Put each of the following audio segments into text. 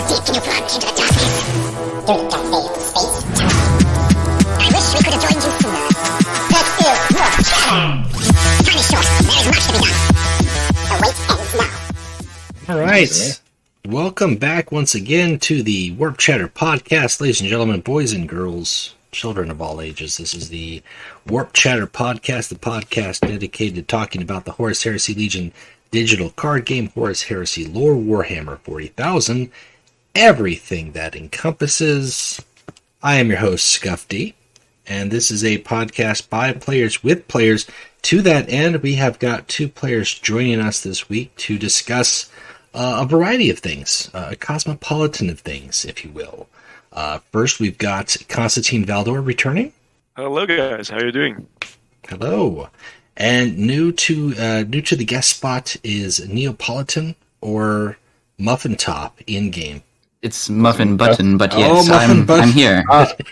deep can you plunge into the darkness? Through the dark veil of space and time. I wish we could have joined you sooner. Let's do more chatter! Time is short. There is much to be done. The wait ends now. All right. Welcome back once again to the Warp Chatter podcast, ladies and gentlemen, boys and girls, children of all ages. This is the Warp Chatter podcast, the podcast dedicated to talking about the Horus Heresy Legion digital card game, Horus Heresy lore, Warhammer 40,000, everything that encompasses. I am your host, Scuff D, and this is a podcast by players with players. To that end, we have got two players joining us this week to discuss a variety of things, a cosmopolitan of things, if you will. First, we've got Constatin Valdor returning. Hello, guys. How are you doing? Hello. And new to the guest spot is neo-politan or muffin top in game. It's muffin button, but yes, muffin button. I'm here.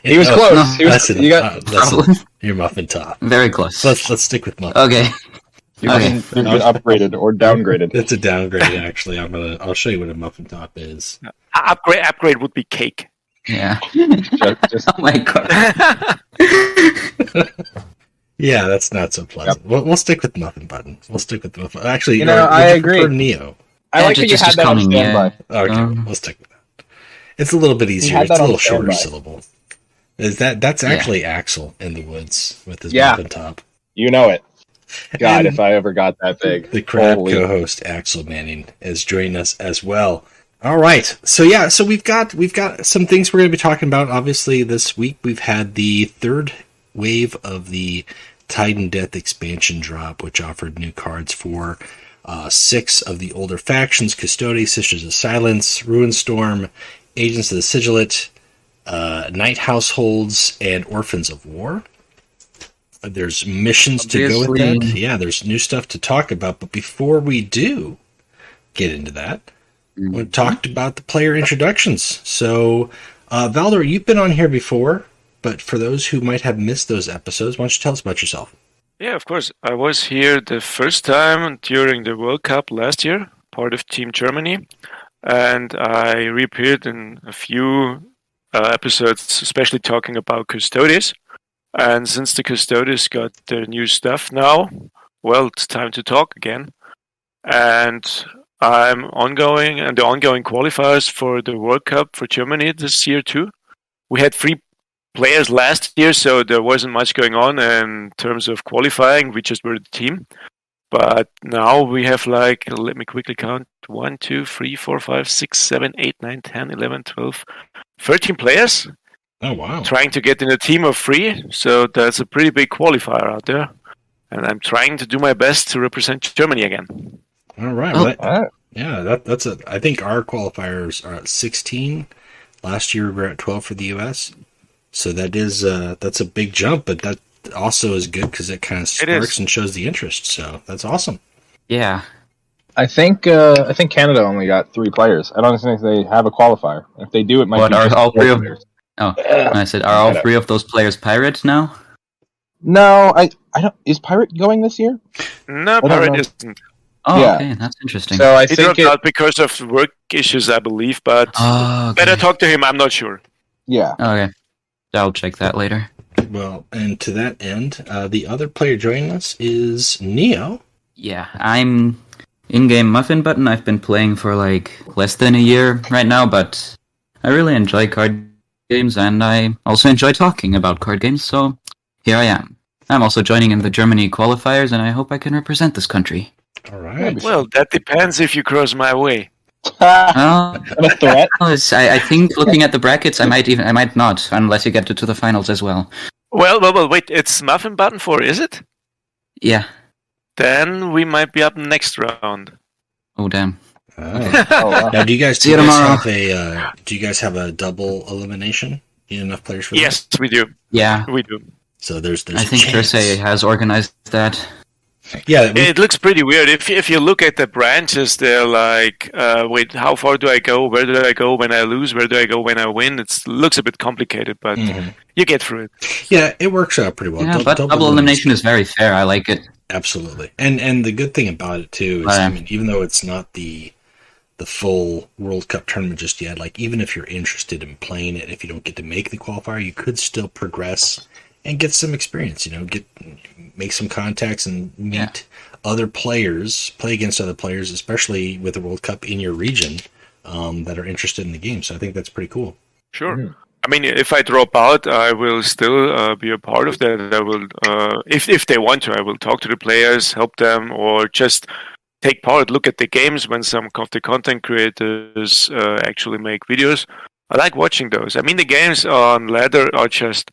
He was close. No, You're muffin top. Very close. Let's stick with muffin. Okay. You've been upgraded or downgraded. It's a downgrade, actually. I'll show you what a muffin top is. Upgrade would be cake. Yeah. Just Oh my god. Yeah, that's not so pleasant. Yep. We'll stick with muffin button. We'll stick with muffin. Actually, I agree. Prefer Neo. I like that you had that on standby. Okay, we'll stick with that. It's a little bit easier. It's a little shorter syllable. That's actually Axel in the woods with his muffin top. You know it. God, And if I ever got that big. The crab co-host Axel Manning is joining us as well. All right, so we've got some things we're going to be talking about. Obviously, this week we've had the third wave of the Titan Death expansion drop, which offered new cards for 6 of the older factions: Custodes, Sisters of Silence, Ruinstorm, Agents of the Sigilate, Night Households, and Orphans of War. There's missions to go with that. Yeah, there's new stuff to talk about. But before we do get into that, we talked about the player introductions. So, Valdor, you've been on here before, but for those who might have missed those episodes, why don't you tell us about yourself? Yeah, of course. I was here the first time during the World Cup last year, part of Team Germany, and I reappeared in a few episodes, especially talking about Custodes. And since the Custodes got their new stuff now, well, it's time to talk again. And I'm ongoing, and the ongoing qualifiers for the World Cup for Germany this year too. We had 3 players last year, so there wasn't much going on in terms of qualifying. We just were the team. But now we have let me quickly count, 1, 2, 3, 4, 5, 6, 7, 8, 9, 10, 11, 12, 13 players. Oh, wow. Trying to get in a team of 3, so that's a pretty big qualifier out there. And I'm trying to do my best to represent Germany again. All right. I think our qualifiers are at 16. Last year we were at 12 for the U.S. So that's a big jump, but that also is good because it kind of sparks and shows the interest. So that's awesome. Yeah. I think Canada only got 3 players. I don't think they have a qualifier. If they do, it might be are all 3 of players. Oh, I said, are all 3 of those players pirates now? No, I don't. Is Pirate going this year? No, Pirate isn't. Oh, Yeah. okay, that's interesting. So I He think dropped out because of work issues, I believe, but better talk to him, I'm not sure. yeah. Okay, I'll check that later. Well, and to that end, the other player joining us is Neo. Yeah, I'm in-game muffin button. I've been playing for less than a year right now, but I really enjoy card games, and I also enjoy talking about card games, so here I am. I'm also joining in the Germany qualifiers, and I hope I can represent this country. All right. Well, that depends if you cross my way. A threat? I think looking at the brackets, I might not, unless you get to the finals as well. Well, wait, it's Muffin Button 4, is it? Yeah. Then we might be up next round. Oh, damn. Wow. Now, do you guys See you tomorrow. have a double elimination? You have enough players for Yes, we do. Yeah. We do. So there's I think chance. Cersei has organized that. Yeah, It looks pretty weird. If you look at the branches, they're wait, how far do I go? Where do I go when I lose? Where do I go when I win? It looks a bit complicated, but you get through it. Yeah, it works out pretty well. Yeah, but double elimination is very fair. I like it. Absolutely. And the good thing about it too is, I mean, even though it's not the the full World Cup tournament just yet. Like, even if you're interested in playing it, if you don't get to make the qualifier, you could still progress and get some experience, make some contacts and meet other players, play against other players, especially with the World Cup in your region, that are interested in the game. So I think that's pretty cool. Sure. Mm-hmm. I mean, if I drop out, I will still be a part of that. I will, if they want to, I will talk to the players, help them, or just take part, look at the games when some of the content creators actually make videos. I like watching those. I mean, the games on ladder are just,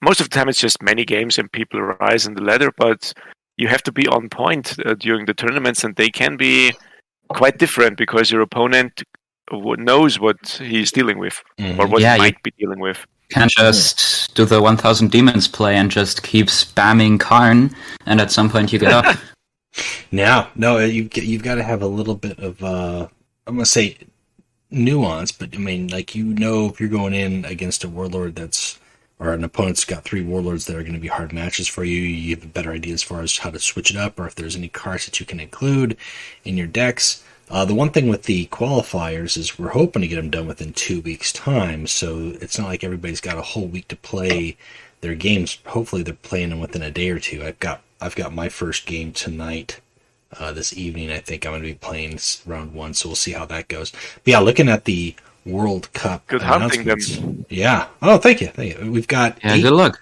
most of the time it's just many games and people rise in the ladder, but you have to be on point during the tournaments, and they can be quite different because your opponent knows what he's dealing with, or what he might be dealing with. Can't just do the 1000 Demons play and just keep spamming Karn, and at some point you get up. No, you've got to have a little bit of I'm gonna say nuance, but I mean, like, if you're going in against a warlord or an opponent's got 3 warlords that are going to be hard matches for you, you have a better idea as far as how to switch it up, or if there's any cards that you can include in your decks. The one thing with the qualifiers is we're hoping to get them done within 2 weeks' time, so it's not like everybody's got a whole week to play their games. Hopefully they're playing them within a day or two. I've got my first game tonight, this evening. I think I'm going to be playing round 1, so we'll see how that goes. But yeah, looking at the World Cup good hunting them. Yeah. Oh, thank you. We've got good luck.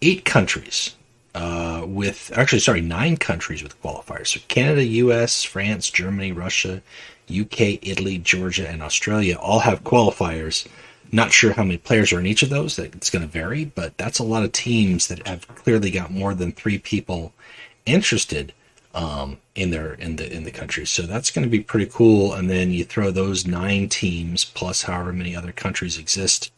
8 countries. 9 countries with qualifiers. So Canada, US, France, Germany, Russia, UK, Italy, Georgia, and Australia all have qualifiers. Not sure how many players are in each of those. It's going to vary, but that's a lot of teams that have clearly got more than 3 people interested in the countries. So that's going to be pretty cool. And then you throw those 9 teams plus however many other countries exist.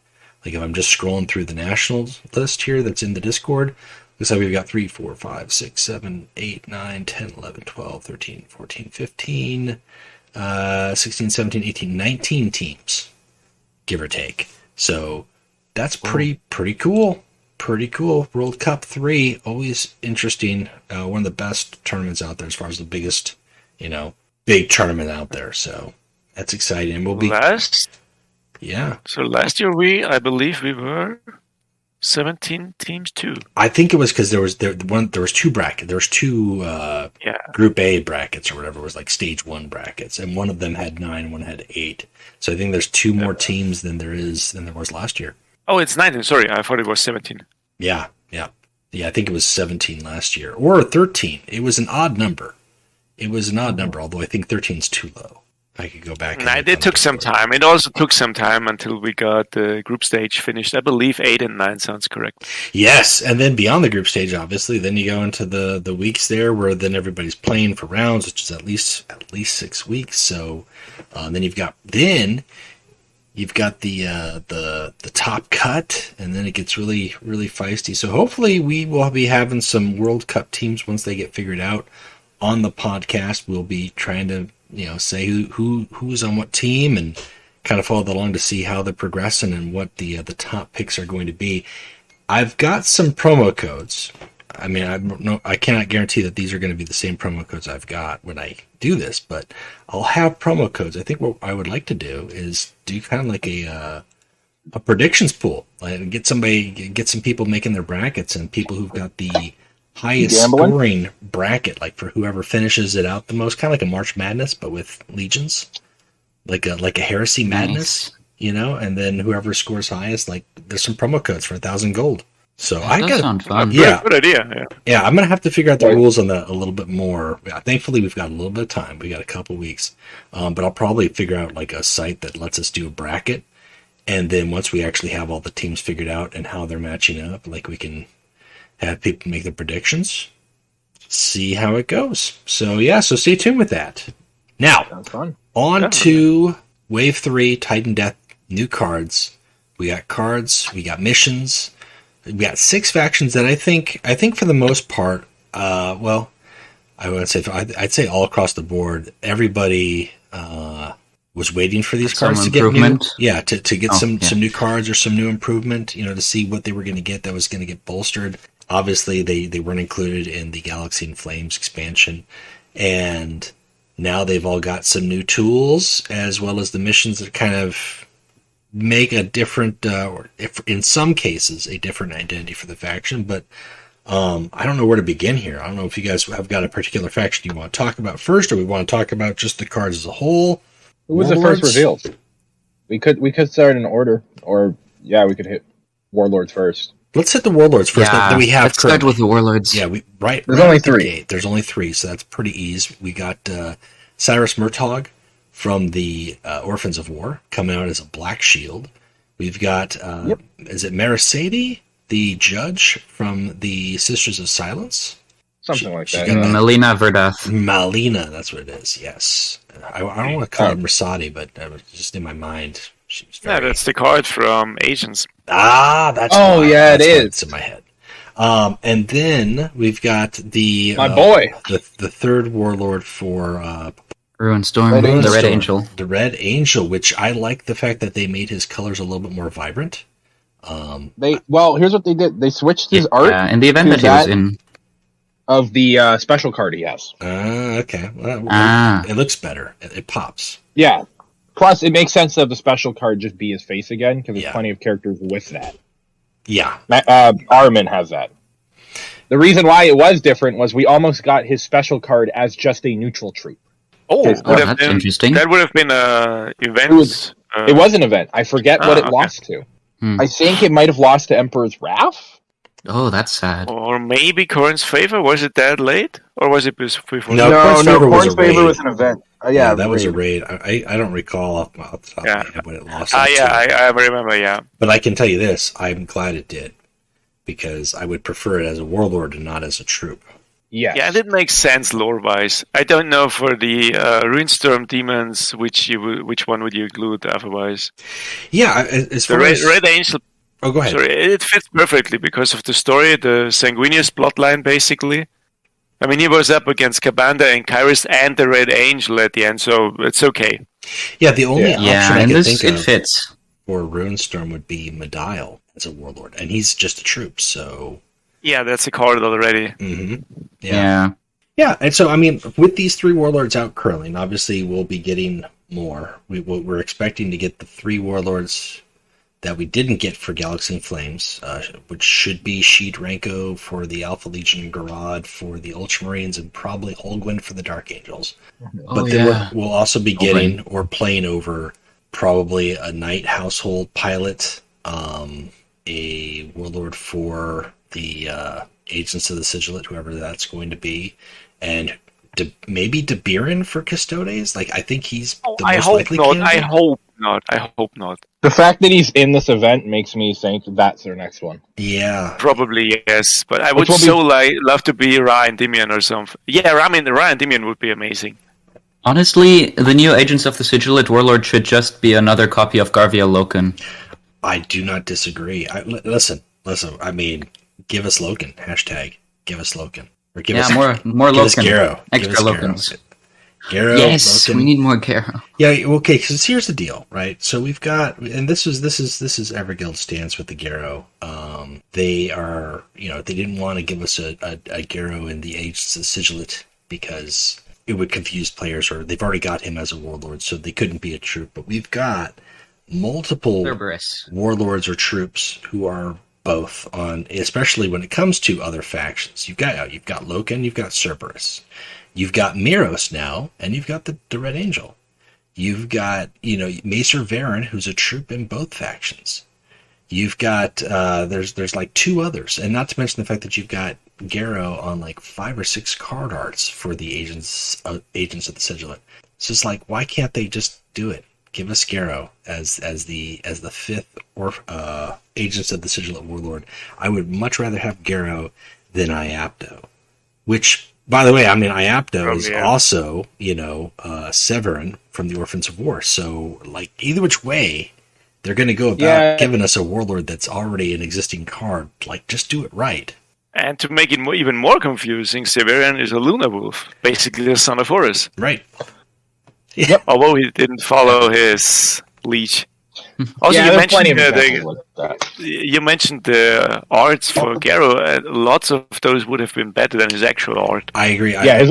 Like, if I'm just scrolling through the nationals list here that's in the Discord, looks like we've got 3, 4, 5, 6, 7, 8, 9, 10, 11, 12, 13, 14, 15, 16, 17, 18, 19 teams, give or take. So that's pretty cool. Pretty cool. World Cup 3, always interesting. One of the best tournaments out there as far as the biggest, big tournament out there. So that's exciting. And we'll be yeah. So last year I believe we were 17 teams too. I think it was because there was 2 brackets. There was 2 Group A brackets or whatever. It was like Stage 1 brackets, and one of them had 9, one had 8. So I think there's 2 more teams than there was last year. Oh, it's 19. Sorry, I thought it was 17. Yeah. I think it was 17 last year, or 13. It was an odd number. Although I think 13 is too low. I could go back. It took some time. It also took some time until we got the group stage finished. I believe 8 and 9 sounds correct. Yes, and then beyond the group stage, obviously, then you go into the weeks there where then everybody's playing for rounds, which is at least 6 weeks. So then you've got the top cut, and then it gets really, really feisty. So hopefully we will be having some World Cup teams once they get figured out on the podcast. We'll be trying to say who's on what team and kind of follow along to see how they're progressing and what the top picks are going to be. I've got some promo codes. I mean, I cannot guarantee that these are going to be the same promo codes I've got when I do this, but I'll have promo codes. I think what I would like to do is do kind of like a predictions pool, like get some people making their brackets, and people who've got the highest scoring bracket, like for whoever finishes it out the most, kind of like a March Madness, but with legions, like a Heresy Madness, and then whoever scores highest, like there's some promo codes for 1,000 gold. So that sounds fun. Yeah, good idea. Yeah, I'm gonna have to figure out the rules on that a little bit more. Thankfully, we've got a little bit of time. We got a couple weeks, but I'll probably figure out like a site that lets us do a bracket, and then once we actually have all the teams figured out and how they're matching up, like we can have people make their predictions, see how it goes. So so stay tuned with that. Now, on to Wave 3, Titan Death, new cards. We got cards, we got missions, we got 6 factions that I think for the most part, I would say, I'd say all across the board, everybody was waiting for these cards to get new. Yeah, to get some new cards or some new improvement, to see what they were going to get that was going to get bolstered. Obviously, they weren't included in the Galaxy in Flames expansion, and Now they've all got some new tools, as well as the missions that kind of make a different, or if, in some cases, a different identity for the faction. But I don't know where to begin here. I don't know if you guys have got a particular faction you want to talk about first, or we want to talk about just the cards as a whole. Who was the first revealed? We could start in order, or we could hit Warlords first. Let's hit the Warlords first. That we have. Let's start with the Warlords. Yeah, There's only three. There's only three, so that's pretty easy. We got Cyrus Murtaugh from the Orphans of War coming out as a black shield. We've got is it Marasady, the judge from the Sisters of Silence? Something like that. Melina Verdath. Malina, that's what it is. Yes, I don't want to call it Marasady, but that was just in my mind. That's the card from Agents. That's it is. It's in my head. And then we've got the boy, the third warlord for Ruinstorm, the Red Angel. The Red Angel, which I like the fact that they made his colors a little bit more vibrant. Here's what they did. They switched his art. Yeah, in the event that he was in. Of the special card he has. Okay. Well, it looks better. It pops. Yeah. Plus, it makes sense to have the special card just be his face again, because there's plenty of characters with that. Yeah. Armin has that. The reason why it was different was we almost got his special card as just a neutral troop. That's interesting. That would have been an event. It was an event. I forget what it lost to. I think it might have lost to Emperor's Wrath. Oh, that's sad. Or maybe Corrin's Favor? Was it that late? Or was it before? No, Corrin's Favor was an event. That was a raid. I don't recall off the top of my head when it lost. I remember, But I can tell you this, I'm glad it did. Because I would prefer it as a warlord and not as a troop. Yes. Yeah, and it makes sense lore-wise. I don't know for the Ruinstorm demons, which one would you include otherwise? Yeah, as far as... Red Angel... Oh, go ahead. Sorry, it fits perfectly because of the story, the Sanguinius plotline, basically. I mean, he was up against Kabanda and Kyrus and the Red Angel at the end, so it's okay. Yeah, the only option I can think of fits. For Ruinstorm would be Medial as a warlord, and he's just a troop, so... Yeah, that's a card already. Mm-hmm. Yeah, and so, I mean, with these three warlords out currently, and obviously we'll be getting more. We're expecting to get the three warlords that we didn't get for Galaxy and Flames, which should be Sheet Ranko for the Alpha Legion, Garad for the Ultramarines, and probably Holguin for the Dark Angels. But then we'll also be getting or playing over probably a Knight Household Pilot, a Warlord for the Agents of the Sigilate, whoever that's going to be, and maybe Debiran for Custodes. Like, I think he's the most likely candidate. I hope not. The fact that he's in this event makes me think that's their next one. Yeah. Probably, yes. But I would love to be Ra and Dimian or something. Yeah, Ra and Dimian would be amazing. Honestly, the new Agents of the Sigilate Warlord should just be another copy of Garvia Loken. I do not disagree. Listen. I mean, give us Loken. Give us Loken. Or give us more Loken. Give us Garrow. Extra Lokens. Garrow, yes, Loken. We need more Garrow. Yeah, okay, because here's the deal, right? So we've got, and this is Everguild's stance with the Garrow. They are, they didn't want to give us a Garrow in the Agents of Sigilate because it would confuse players, or they've already got him as a warlord, so they couldn't be a troop. But we've got multiple warlords or troops who are both on, especially when it comes to other factions. You've got Loken, you've got Cerberus. You've got Miros now, and you've got the Red Angel. You've got, Macer Varen, who's a troop in both factions. You've got, there's like two others, and not to mention the fact that you've got Garrow on like 5 or 6 card arts for the Agents of the Sigilate. It's just like, why can't they just do it? Give us Garrow as the 5th or Agents of the Sigilate Warlord. I would much rather have Garrow than Iapto, which, by the way, I mean, Iapto is also, Severin from the Orphans of War. So, like, either which way, they're going to go about giving us a warlord that's already an existing card. Like, just do it right. And to make it even more confusing, Severin is a Luna Wolf, basically the son of Horus. Right. Yep. Although he didn't follow his leech. Also, Yeah, you there's plenty mentioned of examples like that. you mentioned the arts for Garo. Lots of those would have been better than his actual art. I agree. Yeah, his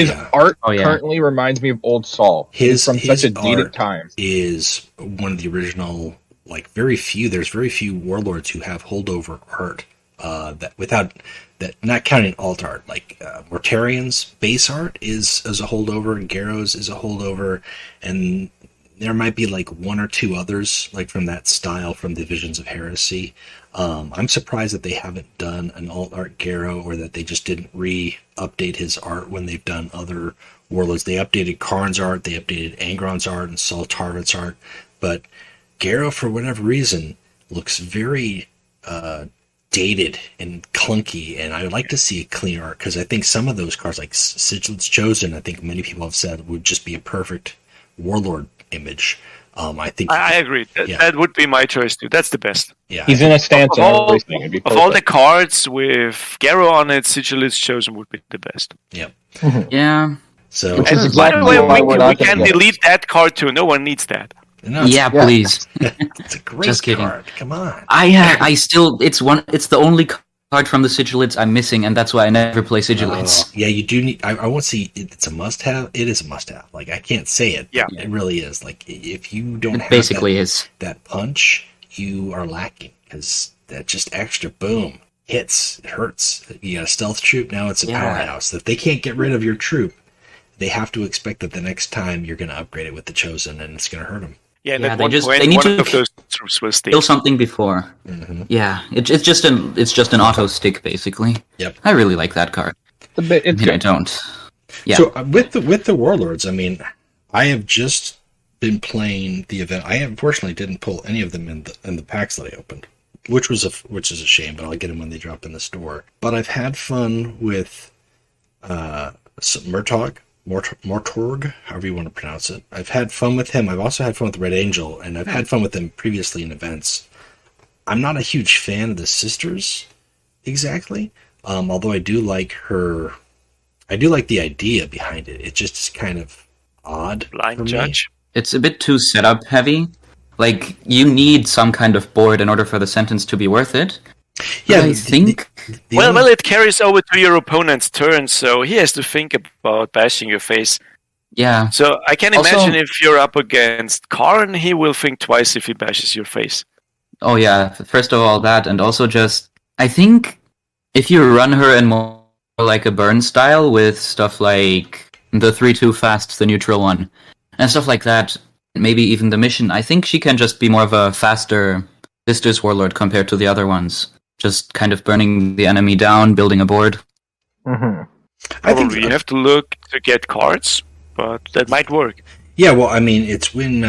Yeah. art Oh, yeah. currently reminds me of Old Saul. He's from such a dated art time. is one of the original. Like there's very few warlords who have holdover art. Not counting alt art. Like Mortarian's base art is a holdover, and Garo's is a holdover, and there might be like one or two others like from that style from the Visions of Heresy. I'm surprised that they haven't done an alt art Garo, or that they just didn't update his art when they've done other warlords. They updated Karn's art, they updated Angron's art, and Saul Tarvet's art, but Garo, for whatever reason, looks very dated and clunky, and I would like to see a clean art, because I think some of those cards, like Sigil's Chosen, I think many people have said would just be a perfect warlord image. I think I agree. That would be my choice too. That's the best. Yeah, He's in a stance and everything. It'd be Of all the cards with Garo on it, Sigil's Chosen would be the best. Yep. Yeah. So, Which is By exactly the way, why we're we not can gonna get it. delete that card too. No one needs that. no, it's, Yeah, please. it's a great Just kidding. card. Come on. It's the only card from the Sigilids I'm missing, and that's why I never play Sigilids. Yeah, you do need. I won't say it's a must-have. It is a must-have. Like, I can't say it. Yeah. It really is. Like, if you don't It have basically is. that punch, you are lacking, because that just extra boom hits. It hurts. You got a stealth troop, now it's a Yeah. powerhouse. If they can't get rid of your troop, they have to expect that the next time you're going to upgrade it with the Chosen, and it's going to hurt them. Yeah, and Yeah, at they one just- point, they need one to of those troops will stay. Kill something before. Mm-hmm. Yeah, it's just an auto stick basically. Yep. I really like that card. It's I mean, I good. don't. Yeah. So with the warlords, I mean, I have just been playing the event. I unfortunately didn't pull any of them in the packs that I opened, which is a shame. But I'll get them when they drop in the store. But I've had fun with some Mortorg, however you want to pronounce it. I've had fun with him. I've also had fun with Red Angel, and I've had fun with him previously in events. I'm not a huge fan of the sisters, exactly. Although I do like her. I do like the idea behind it. It just is kind of odd. Blind for me. Judge. It's a bit too setup heavy. Like, you need some kind of board in order for the sentence to be worth it. Yeah, I think. Well, it carries over to your opponent's turn, so he has to think about bashing your face. Yeah. So I can Also- imagine if you're up against Karn, he will think twice if he bashes your face. Oh yeah. First of all, that, and also just I think if you run her in more like a burn style with stuff like the 3/2 fast, the neutral one, and stuff like that, maybe even the mission, I think she can just be more of a faster Sisters Warlord compared to the other ones. Just kind of burning the enemy down, building a board. Mm-hmm. I think Probably you have to look to get cards, but that might work. Yeah, well, I mean, it's when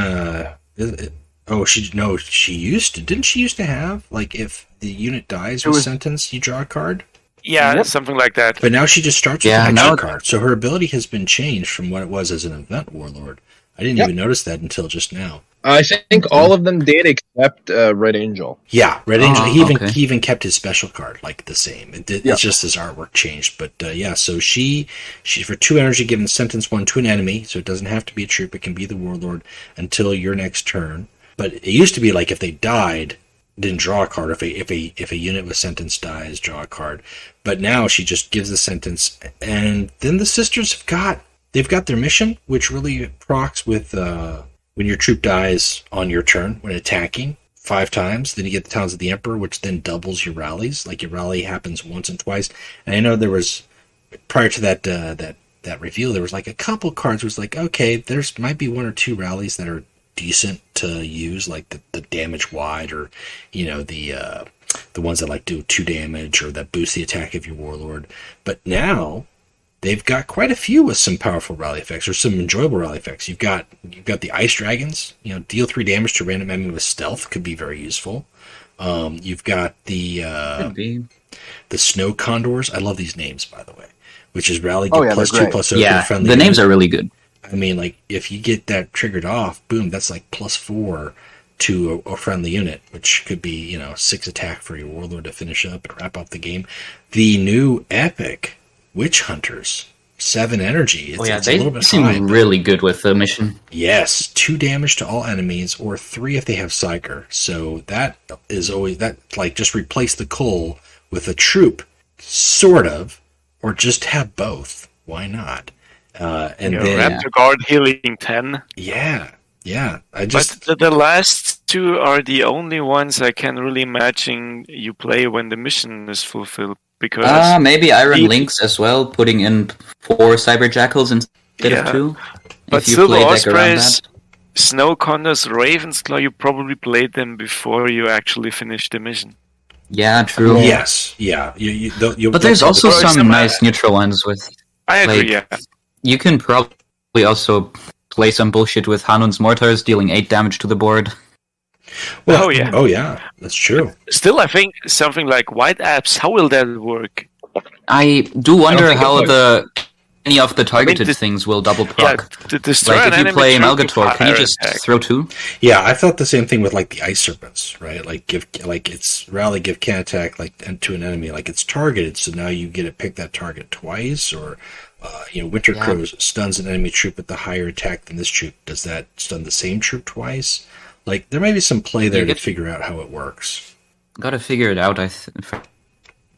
she used to. Didn't she used to have, like, if the unit dies with sentence, you draw a card? Yeah, Yep. something like that. But now she just starts with Yeah, an extra now- card. So her ability has been changed from what it was as an event warlord. I didn't Yep. even notice that until just now. I think all of them did except Red Angel. Yeah, Red Angel. okay. He even kept his special card like the same. It's just his artwork changed. But yeah, so she for 2 energy given sentence 1 to an enemy, so it doesn't have to be a troop. It can be the warlord until your next turn. But it used to be like if they died, didn't draw a card. If a unit with sentence dies, draw a card. But now she just gives the sentence, and then the sisters they've got their mission, which really procs with when your troop dies on your turn when attacking 5 times. Then you get the Talons of the Emperor, which then doubles your rallies. Like your rally happens once and twice. And I know there was prior to that reveal, there was like a couple cards where it's like, okay, there's might be 1 or 2 rallies that are decent to use, like the damage wide, or the ones that like do 2 damage or that boost the attack of your warlord. But now they've got quite a few with some powerful rally effects or some enjoyable rally effects. You've got the Ice Dragons, deal 3 damage to random enemy with stealth, could be very useful. You've got Could be. the Snow Condors. I love these names, by the way, which is rally Oh, yeah, plus they're 2 great. plus 0 Yeah, friendly. the names are really good. I mean, like, if you get that triggered off, boom, that's like plus 4 to a friendly unit, which could be, 6 attack for your warlord to finish up and wrap up the game. The new epic Witch Hunters. 7 energy. It's, Oh yeah, it's a little they bit seem high. But really good with the mission. yes, 2 damage to all enemies, or 3 if they have Psyker. So that is always that like just replace the coal with a troop, sort of, or just have both. Why not? And then Raptor Guard healing 10. yeah. But the last 2 are the only ones I can really imagine you play when the mission is fulfilled. Because Maybe Iron Lynx as well, putting in 4 Cyber Jackals instead of 2. But If you Silver play deck around Ospreys, Snow Condors, Ravensclaw, you probably played them before you actually finished the mission. Yeah, true. Yes, yeah. But there's also some nice neutral ones with. I agree, Like, You can probably also play some bullshit with Hanun's Mortars, dealing 8 damage to the board. Well, Oh, yeah. That's true. Still, I think something like White Apps, how will that work? I do wonder think how it any of the targeted this- things will double Yeah, proc. to destroy Like an if you enemy play troop with Malgator, can you fire just attack. throw 2? Yeah, I thought the same thing with like the Ice Serpents, right? Like it's rally, give can attack to an enemy, like it's targeted, so now you get to pick that target twice, or Winter Crow stuns an enemy troop with the higher attack than this troop. Does that stun the same troop twice? Like there may be some play there to figure out how it works. Gotta figure it out,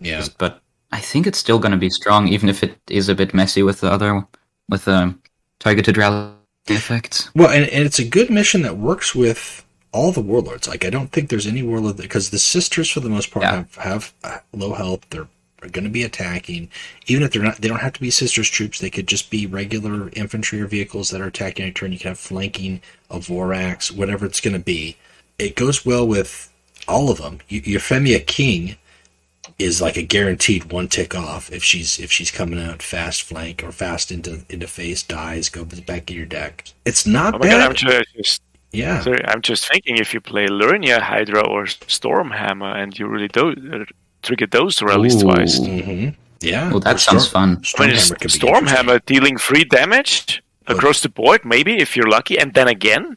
Yeah. but I think it's still gonna be strong, even if it is a bit messy with the targeted rally effects. Well, and it's a good mission that works with all the warlords. Like I don't think there's any warlord because the sisters for the most part have low health. They're going to be attacking, even if they're not. They don't have to be sisters troops. They could just be regular infantry or vehicles that are attacking a turn. You can have flanking, a Vorax, whatever it's going to be. It goes well with all of them. Euphemia King is like a guaranteed 1 tick off if she's coming out fast flank or fast into face, dies, goes back in your deck. It's not Oh my bad. God, Yeah. Sorry, I'm just thinking if you play Lernia, Hydra, or Stormhammer, and you really do trigger those rallies Ooh. twice. Mm-hmm. Yeah. Well, that Or sounds fun. I mean, Stormhammer could be Stormhammer dealing 3 damage across the board, maybe if you're lucky, and then again.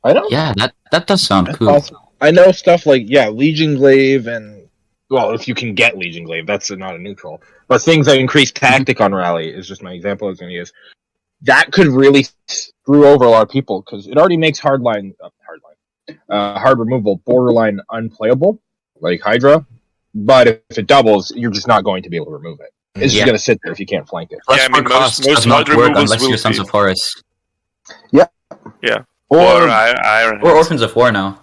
I don't. Yeah, that does sound That's cool. possible. I know stuff like Legion Glaive and if you can get Legion Glaive, that's not a neutral. But things that increase tactic on rally is just my example I was going to use. That could really screw over a lot of people because it already makes hard removal borderline unplayable, like Hydra. But if it doubles, you're just not going to be able to remove it. It's just going to sit there if you can't flank it. Plus, Yeah, I mean, cost most does not hard work removals unless will you're Sons be- of Horus Yeah. Or Iron. or Orphans of War now.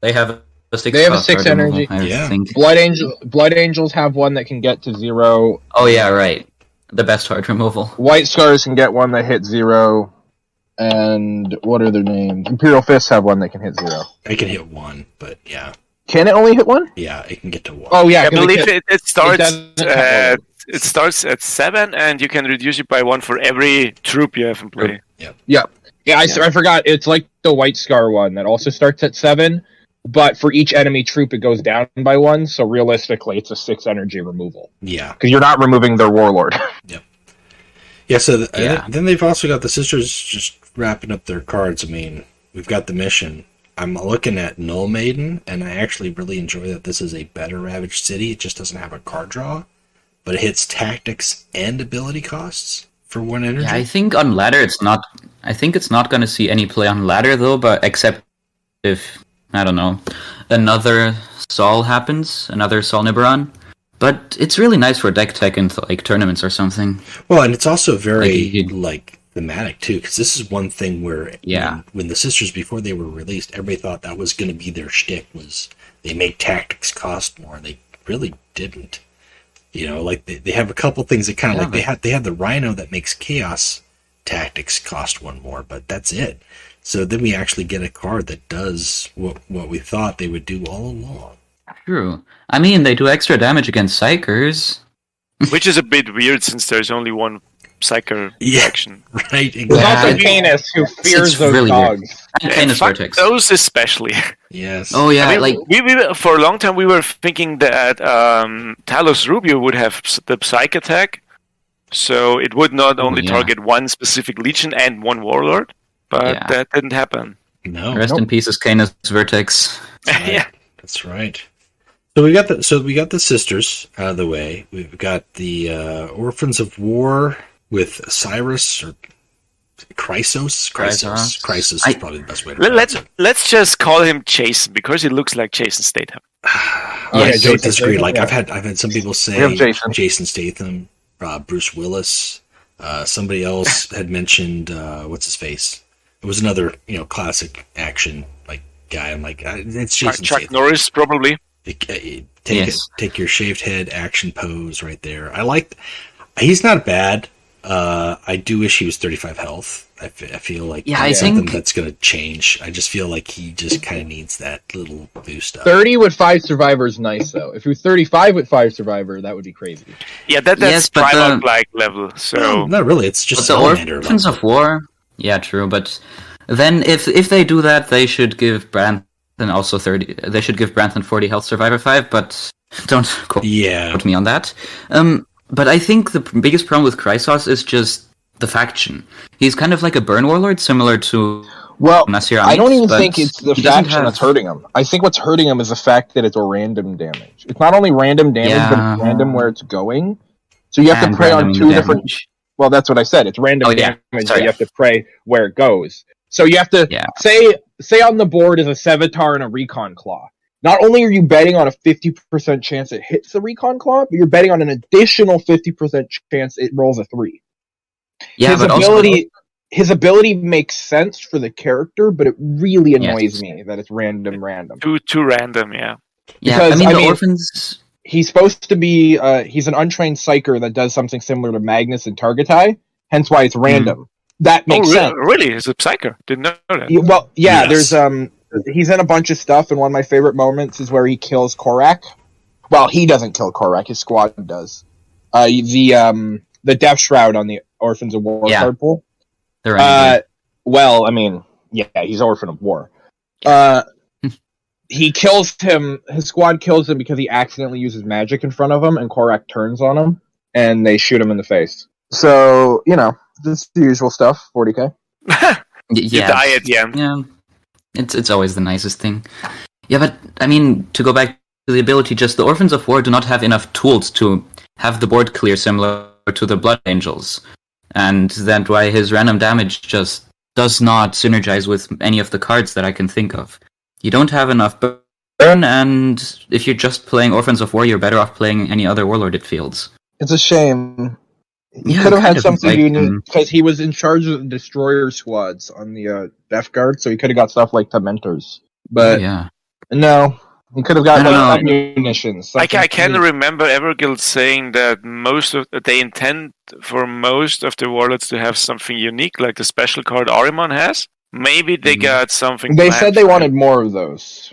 They have a 6. They have a cost 6 hard removal, energy. I Yeah. think. Blood Angels have one that can get to 0. Oh yeah, right. The best hard removal. White Scars can get one that hits 0. And what are their names? Imperial Fists have one that can hit 0. I can hit 1, but yeah. Can it only hit 1? Yeah, it can get to 1. Oh yeah, I 'cause believe can- it starts doesn't have at all it starts at 7, and you can reduce it by 1 for every troop you have in play. Yeah, I forgot. It's like the White Scar one that also starts at 7, but for each enemy troop it goes down by 1. So realistically, it's a 6 energy removal Yeah. because you're not removing their warlord. Yeah, so Yeah. then they've also got the sisters just wrapping up their cards. I mean, we've got the mission. I'm looking at Null Maiden, and I actually really enjoy that this is a better Ravaged City. It just doesn't have a card draw, but it hits tactics and ability costs for 1 energy. Yeah, I think on ladder it's not. I think it's not going to see any play on ladder though, but except if I don't know, another Sol happens, another Sol Nibiran. But it's really nice for deck tech in like tournaments or something. Well, and it's also very Like, thematic too, because this is one thing where when the sisters before they were released, everybody thought that was going to be their shtick, was they make tactics cost more, and they really didn't. Like they have a couple things that kind of they have the Rhino that makes chaos tactics cost 1 more, but that's it. So then we actually get a card that does what we thought they would do all along. true. I mean, they do extra damage against Psychers. Which is a bit weird since there's only one Psyker faction. Right? There's also Yeah. Canis who fears It's those really weird. dogs. And Canis Fuck Vertex. those especially. Yes. Oh yeah, I mean, like we for a long time we were thinking that Talos Rubio would have the Psych attack, so it would not only yeah. target one specific Legion and 1 Warlord, but Yeah. that didn't happen. No. rest in pieces, Canis Vertex. Yeah. That's right. So we got the sisters out of the way. We've got the Orphans of War with Cyrus or Chrysos. Chrysos is probably the best way to pronounce it. Let's just call him Jason because he looks like Jason Statham. I don't disagree. Like I've had some people say Jason. Jason Statham, Bruce Willis. Somebody else had mentioned what's his face. It was another classic action like guy. I'm like it's Jason Chuck Statham. Norris probably. Take your shaved head action pose right there. He's not bad. I do wish he was 35 health. I feel like something that's going to change. I just feel like he just kind of needs that little boost up. 30 with 5 Survivor is nice, though. If he was 35 with 5 Survivor, that would be crazy. Yeah, that's Primarch like level. So not really. It's just the Orphans of War. Yeah, true. But then if they do that, they should give Branton also 30. They should give Branton 40 health Survivor 5. But don't quote me on that. But I think the biggest problem with Chrysos is just the faction. He's kind of like a burn warlord, similar to Nasir Amit, I don't even think it's the faction that's hurting him. I think what's hurting him is the fact that it's a random damage. It's not only random damage, but it's random where it's going. So you have to pray on 2 different... Well, that's what I said. It's random damage, so you have to pray where it goes. So you have to say on the board is a Sevatar and a Recon Claw. Not only are you betting on a 50% chance it hits the Recon Claw, but you're betting on an additional 50% chance it rolls a 3. Yeah, his ability makes sense for the character, but it really annoys me that it's random. Too random, yeah. Because, the Orphans... He's supposed to be... he's an untrained Psyker that does something similar to Magnus and Targetai, hence why it's random. That makes sense. Really? He's a Psyker? Didn't know that. Well, yeah, there's... He's in a bunch of stuff, and one of my favorite moments is where he kills Korak. Well, he doesn't kill Korak, his squad does. The Death Shroud on the Orphans of War card pool. Well, I mean, he's Orphan of War. He kills him, his squad kills him because he accidentally uses magic in front of him, and Korak turns on him, and they shoot him in the face. So, this is the usual stuff, 40k. You die at the end. Yeah. It's always the nicest thing. Yeah, but, I mean, to go back to the ability, just the Orphans of War do not have enough tools to have the board clear similar to the Blood Angels. And that's why his random damage just does not synergize with any of the cards that I can think of. You don't have enough burn, and if you're just playing Orphans of War, you're better off playing any other Warlord, it feels. It's a shame. He could have had something unique, because he was in charge of the Destroyer squads on the Death Guard, so he could have got stuff like Tormentors. But no, he could have got munitions. I can remember Everguild saying that they intend for most of the Warlords to have something unique, like the special card Ahriman has. Maybe they got something. They said they wanted more of those.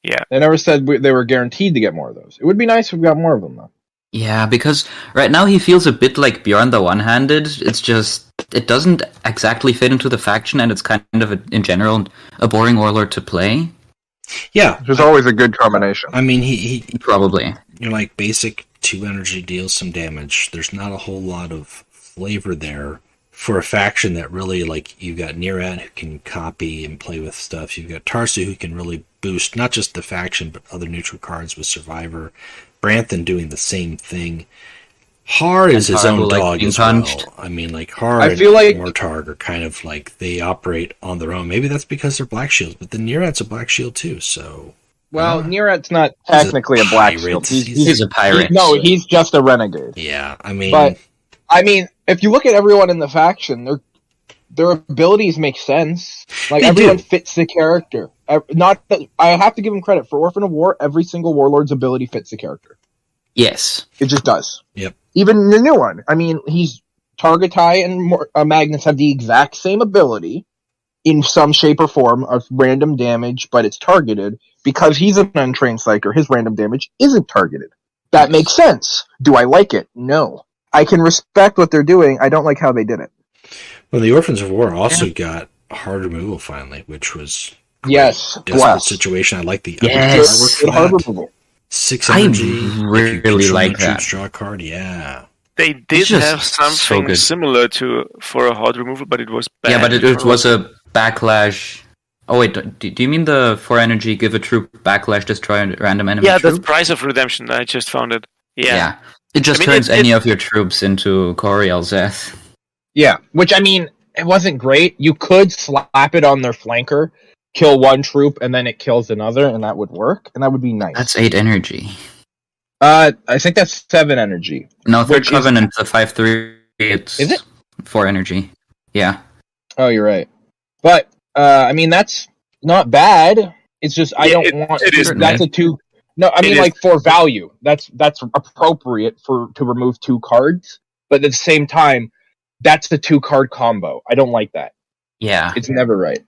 Yeah. They never said they were guaranteed to get more of those. It would be nice if we got more of them, though. Yeah, because right now he feels a bit like Bjorn the One-Handed. It's just, it doesn't exactly fit into the faction, and it's kind of, in general, a boring warlord to play. Yeah. There's always a good combination. I mean, he probably. You're like basic 2 energy deals some damage. There's not a whole lot of flavor there for a faction that really, like, you've got Nirat who can copy and play with stuff. You've got Tarsu who can really boost not just the faction, but other neutral cards with Survivor. Branthan doing the same thing. Har is his own dog as well. I mean, like, Har and Mortarg are kind of like, they operate on their own. Maybe that's because they're Black Shields, but the Nirat's a Black Shield too, so... Well, Nirat's not technically a Black Shield. He's a pirate. He's just a renegade. Yeah, I mean... But, if you look at everyone in the faction, their abilities make sense. Like, everyone fits the character. Not that I have to give him credit for Orphan of War. Every single warlord's ability fits the character. Yes, it just does. Yep. Even the new one. I mean, he's Targetai and Magnus have the exact same ability in some shape or form of random damage, but it's targeted because he's an untrained psyker. His random damage isn't targeted. That makes sense. Do I like it? No. I can respect what they're doing. I don't like how they did it. Well, the Orphans of War also got hard removal finally, which was desperate situation. I like the hard removal. 6 energy. I really like that. Draw a card. Yeah. They did have something similar for a hard removal, but it was bad. Yeah, but it was a backlash. Oh wait, do you mean the 4 energy give a troop backlash, destroy a random enemy? Yeah, troop? that's Price of Redemption. I just found it. Yeah. It just turns any of your troops into Coriel's Death. Yeah, which I mean, it wasn't great. You could slap it on their flanker, kill one troop, and then it kills another, and that would work, and that would be nice. That's 8 energy. I think that's 7 energy. No, Third Which is- Covenant, the 5/3, it's Is it? 4 energy. Yeah. Oh, you're right. But I mean, that's not bad. It's just I don't want. it is That's a 2. No, I mean, is. like for value, that's appropriate to remove 2 cards. But at the same time, that's the 2-card combo. I don't like that. Yeah. It's never right.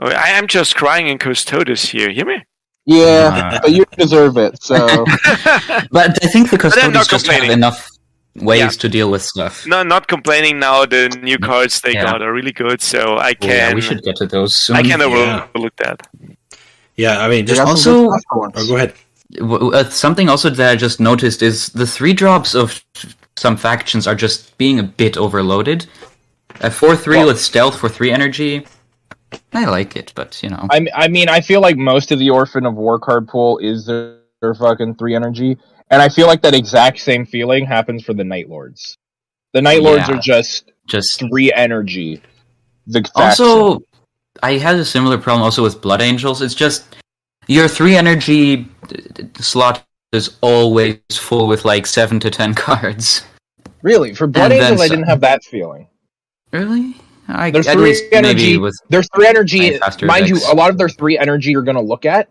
Oh, I am just crying in Custodes here. Hear me? Yeah, but you deserve it. So But I think the I'm not custodians just have complaining. enough ways Yeah. to deal with stuff. No, not complaining now. The new cards they got are really good, so I can. Yeah, we should get to those soon. I can Yeah. overlook that. Yeah, I mean, just got some also- good stuff going. oh, go ahead. Something also that I just noticed is the 3 drops of some factions are just being a bit overloaded. A 4/3 with stealth for 3 energy. I like it, but you know. I mean, I feel like most of the Orphan of War card pool is their fucking 3 energy, and I feel like that exact same feeling happens for the Night Lords. The Night Lords Yeah. are just Just 3 energy. The also, I had a similar problem also with Blood Angels. It's just your 3 energy slot is always full with like 7 to 10 cards. really for Blood And then Angels, I some. didn't have that feeling. Really? There's at 3 least energy. maybe with There's 3 energy. faster Mind you, decks. a lot of their 3 energy you're gonna look at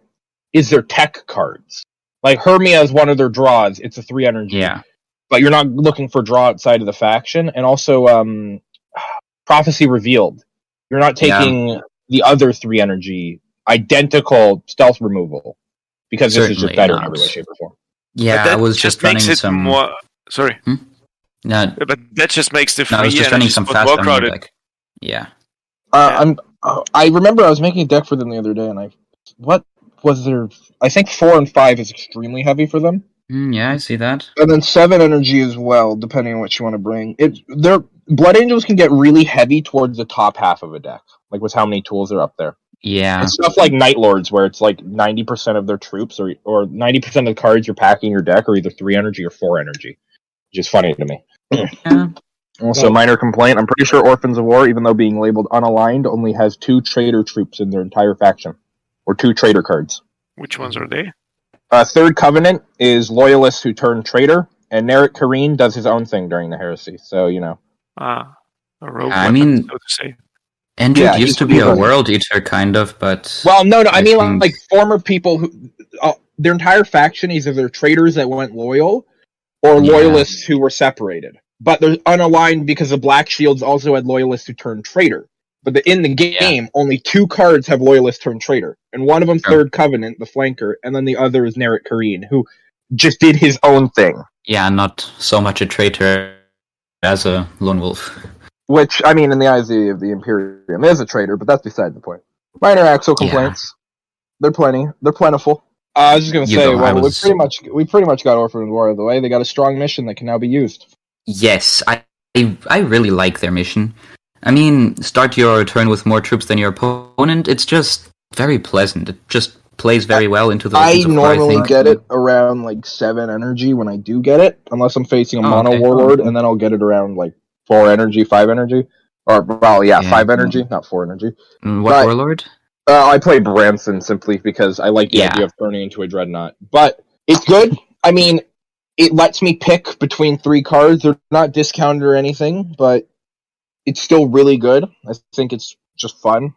is their tech cards. Like Hermia is one of their draws. It's a 3 energy. yeah. But you're not looking for draw outside of the faction, and also Prophecy Revealed. You're not taking the other 3 energy identical stealth removal because this is just Certainly better in not. every way, shape, or form. Yeah, But that I was just running makes it some. more. Sorry, No, but that just makes the free no, I was just running energy some spot fast more on crowded. deck. Yeah. I remember I was making a deck for them the other day, and what was their? I think 4 and 5 is extremely heavy for them, Yeah, I see that. and then 7 energy as well, depending on what you want to bring. Their Blood Angels can get really heavy towards the top half of a deck, like with how many tools are up there. Yeah. And stuff like Night Lords, where it's like 90% of their troops or 90% of the cards you're packing your deck are either 3 energy or 4 energy, which is funny to me. Yeah. Also, minor complaint, I'm pretty sure Orphans of War, even though being labeled unaligned, only has 2 traitor troops in their entire faction. Or 2 traitor cards. Which ones are they? Third Covenant is loyalists who turn traitor, and Narek Kareen does his own thing during the heresy, so, you know. A rogue I weapon, mean- so to say. Endred Yeah, used he's to be a evil. world eater, kind of, but Well, no, I I mean, think- like, former people who... their entire faction is either traitors that went loyal, or Yeah. loyalists who were separated. But they're unaligned because the Black Shields also had loyalists who turned traitor. But in the game, only 2 cards have loyalists turn traitor. And one of them Sure. Third Covenant, the flanker, and then the other is Narek Kareen, who just did his own thing. yeah, not so much a traitor as a lone wolf. Which, I mean, in the eyes of the Imperium, is a traitor, but that's beside the point. Minor Axel complaints. They're plentiful. I was just gonna You say, go, I well, was- we pretty much got Orphan of War out of the way. They got a strong mission that can now be used. Yes, I really like their mission. I mean, start your turn with more troops than your opponent. It's just very pleasant. It just plays very well into the I Orphans of War, normally think. get it around like 7 energy when I do get it, unless I'm facing a Oh, mono okay. warlord, and then I'll get it around like 4 energy, 5 energy, or well, yeah, 5 energy, not 4 energy. What But- warlord? I play Branson simply because I like the Yeah. idea of turning into a dreadnought. But it's good. I mean, it lets me pick between 3 cards. They're not discounted or anything, but it's still really good. I think it's just fun.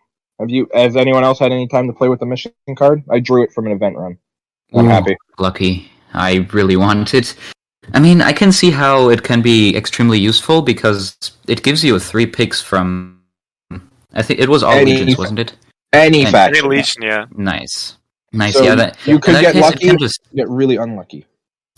Has anyone else had any time to play with the mission card? I drew it from an event run. I'm Ooh, happy. Lucky. I really want it. I mean, I can see how it can be extremely useful because it gives you 3 picks from. I think it was all Any- legions, wasn't it? Any Any faction. Any Legion, yeah. Nice. Nice, So yeah. That, you could in that get case, lucky. It can just, Get really unlucky.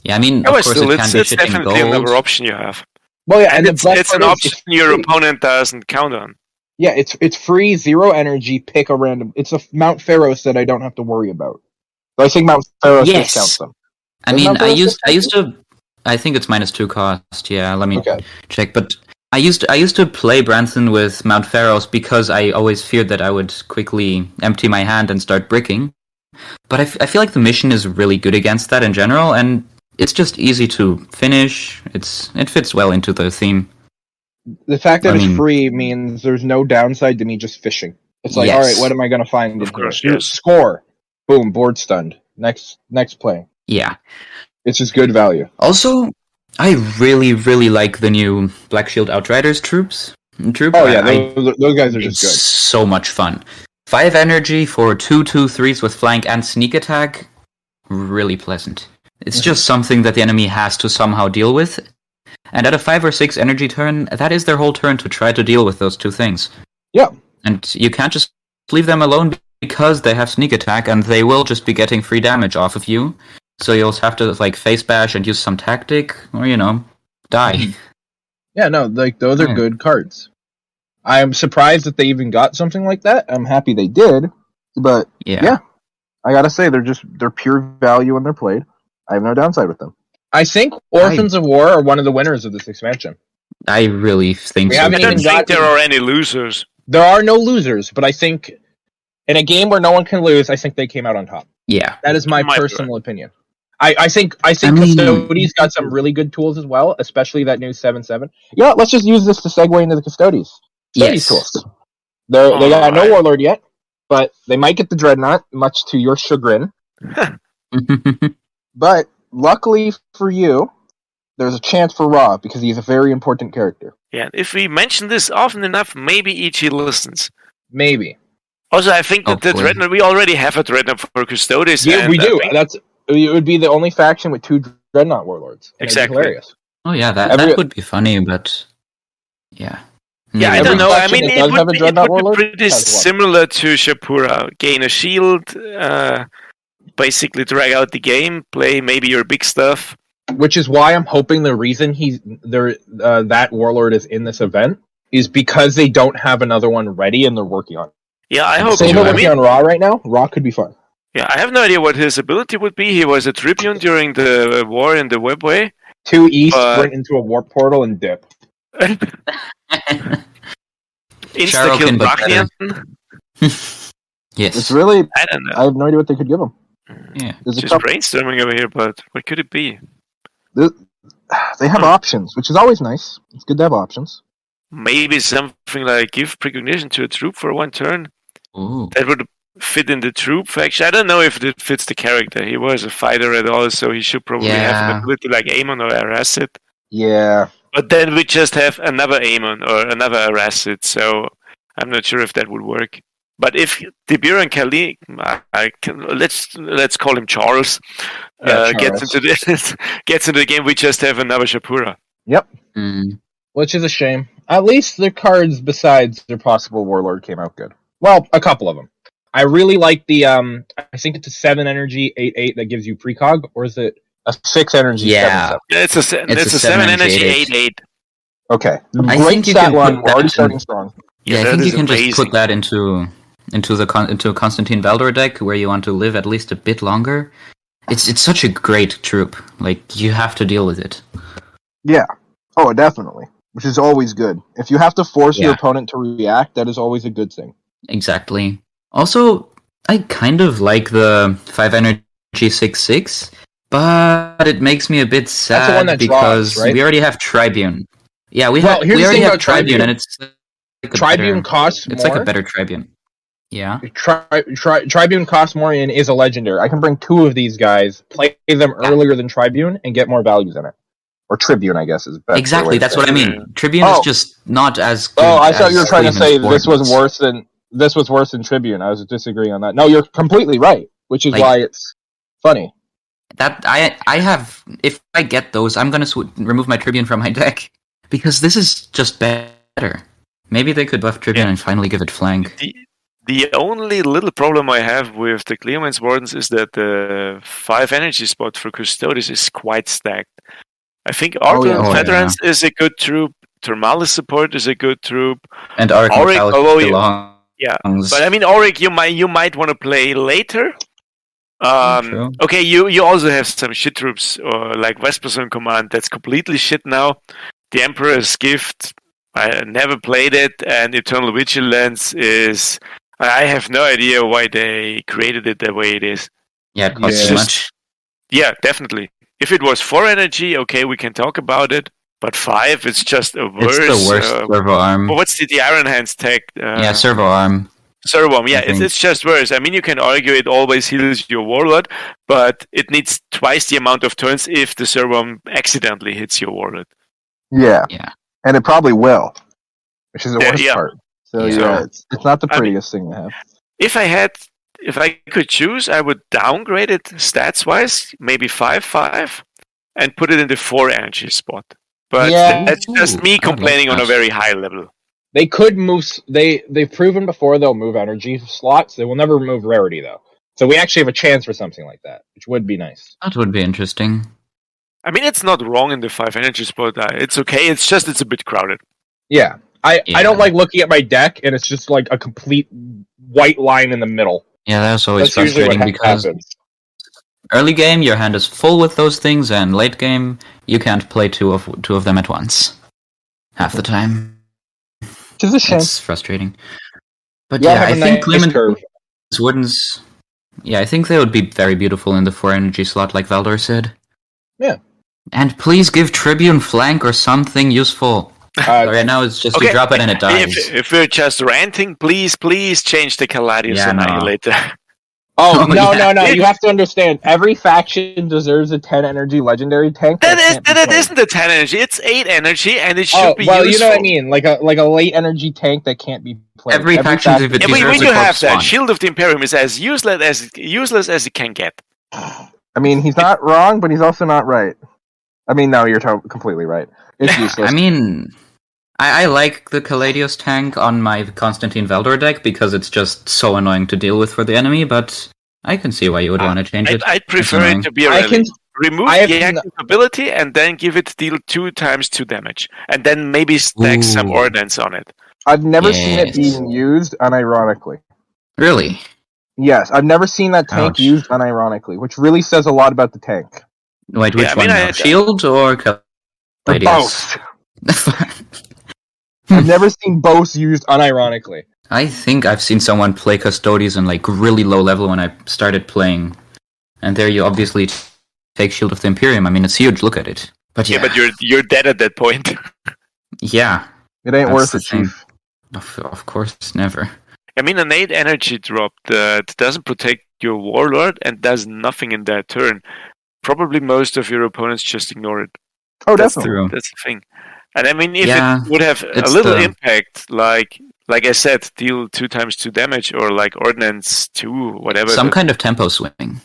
yeah, I mean, Oh, of course, still, it can be it's shit in definitely gold. another option you have. Well, yeah, And the it's best an part is option it's your free. opponent doesn't count on. Yeah, it's free, 0 energy, pick a random. It's a Mount Pharos that I don't have to worry about. But I think Mount Pharos Yes. discounts them. I Does mean, Mount I Pharos used discount to. I think it's -2 cost. Yeah, let me Okay. check. But I used to play Branson with Mount Pharos because I always feared that I would quickly empty my hand and start bricking. But I feel like the mission is really good against that in general, and it's just easy to finish. It fits well into the theme. The fact that I it's mean- free means there's no downside to me just fishing. It's like, Yes. all right, what am I going to find in Of course, here? yes. Score. Boom, board stunned. Next play. Yeah. It's just good value. Also, I really, really like the new Black Shield Outriders troop. Oh yeah, I those guys are it's just good. so much fun. 5 energy for 2/2/3s with flank and sneak attack. Really pleasant. It's just something that the enemy has to somehow deal with. And at a 5 or 6 energy turn, that is their whole turn to try to deal with those two things. Yeah. And you can't just leave them alone because they have sneak attack and they will just be getting free damage off of you. So you'll have to like face bash and use some tactic, or die. Yeah, no, like those are Yeah. good cards. I am surprised that they even got something like that. I'm happy they did, but Yeah. I gotta say they're pure value when they're played. I have no downside with them. I think Orphans of War are one of the winners of this expansion. I really think We so. I haven't too. don't even think got- there are any losers. There are no losers, but I think in a game where no one can lose, I think they came out on top. Yeah. That is my Might be personal opinion. I think I mean- Custodes got some really good tools as well, especially that new 7/7. Yeah, let's just use this to segue into the Custodes. Custodes Yes. tools. They got no Alright. Warlord yet, but they might get the Dreadnought, much to your chagrin. But luckily for you, there's a chance for Ra because he's a very important character. Yeah, if we mention this often enough, maybe EG listens. Maybe. Also, I think that the Hopefully. Dreadnought, we already have a Dreadnought for Custodes. Yeah, and we I do. think- It would be the only faction with 2 Dreadnought Warlords. That'd be Exactly. hilarious. Oh yeah, that Every- would be funny, but yeah. Yeah, I Every don't know. I faction mean, that it does would, have a be, it Dreadnought would be Warlord pretty has one. similar to Shapura. Gain a shield, basically drag out the game, play maybe your big stuff. Which is why I'm hoping the reason that Warlord is in this event is because they don't have another one ready and they're working on it. Yeah, I hope Say so. they're I working mean, on Ra right now. Ra could be fun. yeah, I have no idea what his ability would be. He was a Tribune during the war in the Webway. 2 east, But- sprint into a warp portal and dip. Insta-kill Sharokin, but better. Bachnian. Yes. It's really. I don't know. I have no idea what they could give him. Yeah. There's a Just couple. brainstorming over here, but what could it be? They have options, which is always nice. It's good to have options. Maybe something like give precognition to a troop for 1 turn. Ooh. That would fit in the troop faction. I don't know if it fits the character. He was a fighter at all, so he should probably have Yeah. an ability like Amon or Aracid. Yeah. But then we just have another Amon or another Aracid, so I'm not sure if that would work. But if Debir and Kali, let's call him Charles, Yeah, gets Charles. into this, gets into the game, we just have another Shapura. Mm. Which is a shame. At least the cards besides their possible Warlord came out good. Well, a couple of them. I really like the I think it's a 7 energy 8/8 that gives you precog, or is it a 6 energy? Yeah. 7/7? It's a It's a 7 energy 7 8/8. Okay. I Great think you stat can line. put We're already that starting in- strong. Yeah, I that think you is can just amazing. put that into a Constatin Valdor deck where you want to live at least a bit longer. It's such a great troop. Like you have to deal with it. Yeah. Oh, definitely. Which is always good. If you have to force your Yeah. opponent to react, that is always a good thing. Exactly. Also, I kind of like the 5 energy 6/6, but it makes me a bit the sad one that because draws, right? we already have Tribune. Yeah, we Well, here's the already thing have about Tribune, Tribune. and it's like a Tribune better, costs it's more. like a better Tribune. Yeah. Tribune costs more and is a legendary. I can bring 2 of these guys, play them earlier than Tribune, and get more values in it. Or Tribune, I guess is better. Exactly, that's what I mean. Yeah. Tribune Oh. is just not as good. Oh, I thought you were as trying to Cleveland's say this was Sports. worse than Tribune. I was disagreeing on that. No, you're completely right, which is Like- why it's funny. That I have. If I get those, I'm gonna remove my Tribune from my deck because this is just better. Maybe they could buff Tribune Yeah. and finally give it flank. The only little problem I have with the Clearman's Wardens is that the 5 energy spot for Custodes is quite stacked. I think Arthur yeah. Oh, Veterans is a good troop, Termalis support is a good troop. And Auric Auric, Metallic although you- belongs. Yeah, but I mean, Auric, you might want to play later. True. Okay, you also have some shit troops, or like Vesperson Command, that's completely shit now. The Emperor's Gift, I never played it, and Eternal Vigilance is... I have no idea why they created it the way it is. Yeah, it costs Yeah. too much. Yeah, definitely. If it was 4 energy, okay, we can talk about it. But 5, it's just a worse. It's the worst servo arm. Well, what's the Iron Hands tech? Yeah, servo arm. Servo arm, yeah, I think. it's just worse. I mean, you can argue it always heals your Warlord, but it needs twice the amount of turns if the servo arm accidentally hits your Warlord. Yeah. Yeah. And it probably will, which is the Yeah, worst yeah. part. So Yeah. yeah, it's not the prettiest thing to have. If I could choose, I would downgrade it stats-wise, maybe 5/5, and put it in the 4 energy spot. But Yeah. that's just me I like complaining on a that. very high level. They could move. They've proven before they'll move energy slots. They will never remove rarity though. So we actually have a chance for something like that, which would be nice. That would be interesting. I mean, it's not wrong in the 5 energy spot. It's okay. It's just it's a bit crowded. Yeah. I Yeah. don't like looking at my deck and it's just like a complete white line in the middle. Yeah, that's always That's usually what frustrating because happens. early game your hand is full with those things, and late game you can't play two of them at once. Half the time. Which is a shame. It's frustrating. But Yeah, yeah, I have a think nice curve. Wardens. Yeah, I think they would be very beautiful in the 4 energy slot, like Valdor said. Yeah. And please give Tribune flank or something useful. Right now it's just you drop it and it dies. If we're just ranting, please change the Caladius Yeah, no. Annihilator. Oh, Oh, no, yeah. no. You have to understand, every faction deserves a 10 energy legendary tank. That isn't a 10 energy. It's 8 energy, and it should be well, useful. you know what I mean? Like a late energy tank that can't be played. Every faction, if it Yeah, deserves when a you have corpse that, spawn. Shield of the Imperium is as useless as it can get. I mean, he's not wrong, but he's also not right. I mean, no, you're completely right. It's useless. I mean, I like the Caladius tank on my Constatin Valdor deck because it's just so annoying to deal with for the enemy, but I can see why you would want to change it. I'd prefer annoying. it to be a I relic. can- Remove I have the n- active ability and then give it deal 2 times 2 damage. And then maybe stack some Ooh. ordnance on it. I've never seen it Yes. being used unironically. Really? Yes, I've never seen that tank Ouch. used unironically, which really says a lot about the tank. Wait, which Yeah, I mean, one? I- now? Shield or Caladius? Both. I've never seen both used unironically. I think I've seen someone play Custodes on like really low level when I started playing. And there you obviously take Shield of the Imperium. I mean, it's huge, look at it. But yeah, Yeah, but you're dead at that point. yeah, It ain't That's worth the it, thing. Chief. of course, never. I mean, an 8 energy drop that doesn't protect your Warlord and does nothing in that turn. Probably most of your opponents just ignore it. Oh, That's definitely. True. That's the thing. And I mean, if Yeah, it would have a it's little the- impact, like I said, deal 2 times 2 damage, or like Ordnance 2, whatever. Some kind of tempo swing.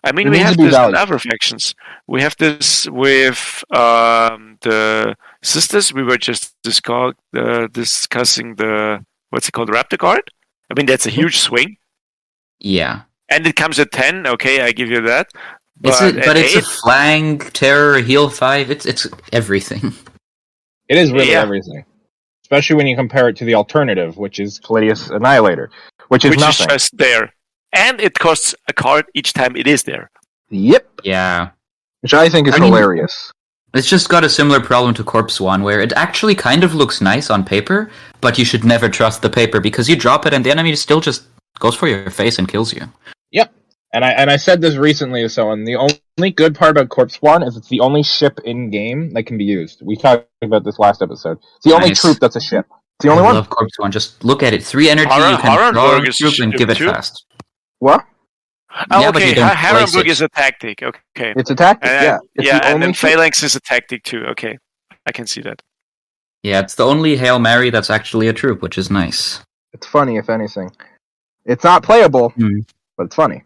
I mean, It we needs have to be this in valued. other factions. We have this with the Sisters. We were just discussing the, what's it called, Raptor Guard? I mean, that's a huge swing. Yeah. And it comes at 10, okay, I give you that. But at it's 8, a flank, terror, heal 5. It's everything. It is really Yeah. everything. Especially when you compare it to the alternative, which is Caladius Annihilator, which is which nothing. is just there. And it costs a card each time it is there. Yep. Yeah. Which I think is I mean- hilarious. It's just got a similar problem to Corpse One, where it actually kind of looks nice on paper, but you should never trust the paper because you drop it and the enemy still just goes for your face and kills you. And I said this recently to someone. The only good part about Corpse One is it's the only ship in game that can be used. We talked about this last episode. It's the only Nice. troop that's a ship. It's the only I one. love Corpse One. Just look at it. 3 energy, you can draw Harenburg a is troop and ship give it too. fast. What? Oh, Yeah, but okay, you don't place Harenburg it. is a tactic. Okay. It's a tactic. And, Yeah. It's the and only then ship. Phalanx is a tactic too. Okay, I can see that. Yeah, it's the only Hail Mary that's actually a troop, which is nice. It's funny, if anything. It's not playable, Hmm. but it's funny.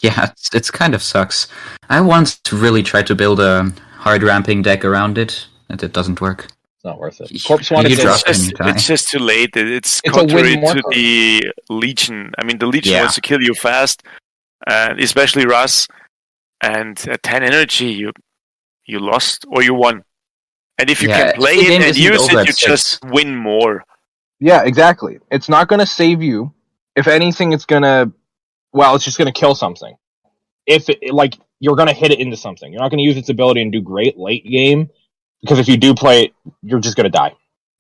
Yeah, it's kind of sucks. I once really tried to build a hard ramping deck around it, and it doesn't work. It's not worth it. Corpse One You is drop just, it and you die. It's just too late. It's It's a win contrary more to card. the Legion. I mean, the Legion Yeah. wants to kill you fast, and especially Russ. And at 10 energy, you lost or you won. And if you Yeah, can play the it game and isn't use over it, at you 6. just win more. yeah, exactly. It's not going to save you. If anything, it's going to... Well, it's just going to kill something. If it, like, you're going to hit it into something. You're not going to use its ability and do great late game, because if you do play it, you're just going to die.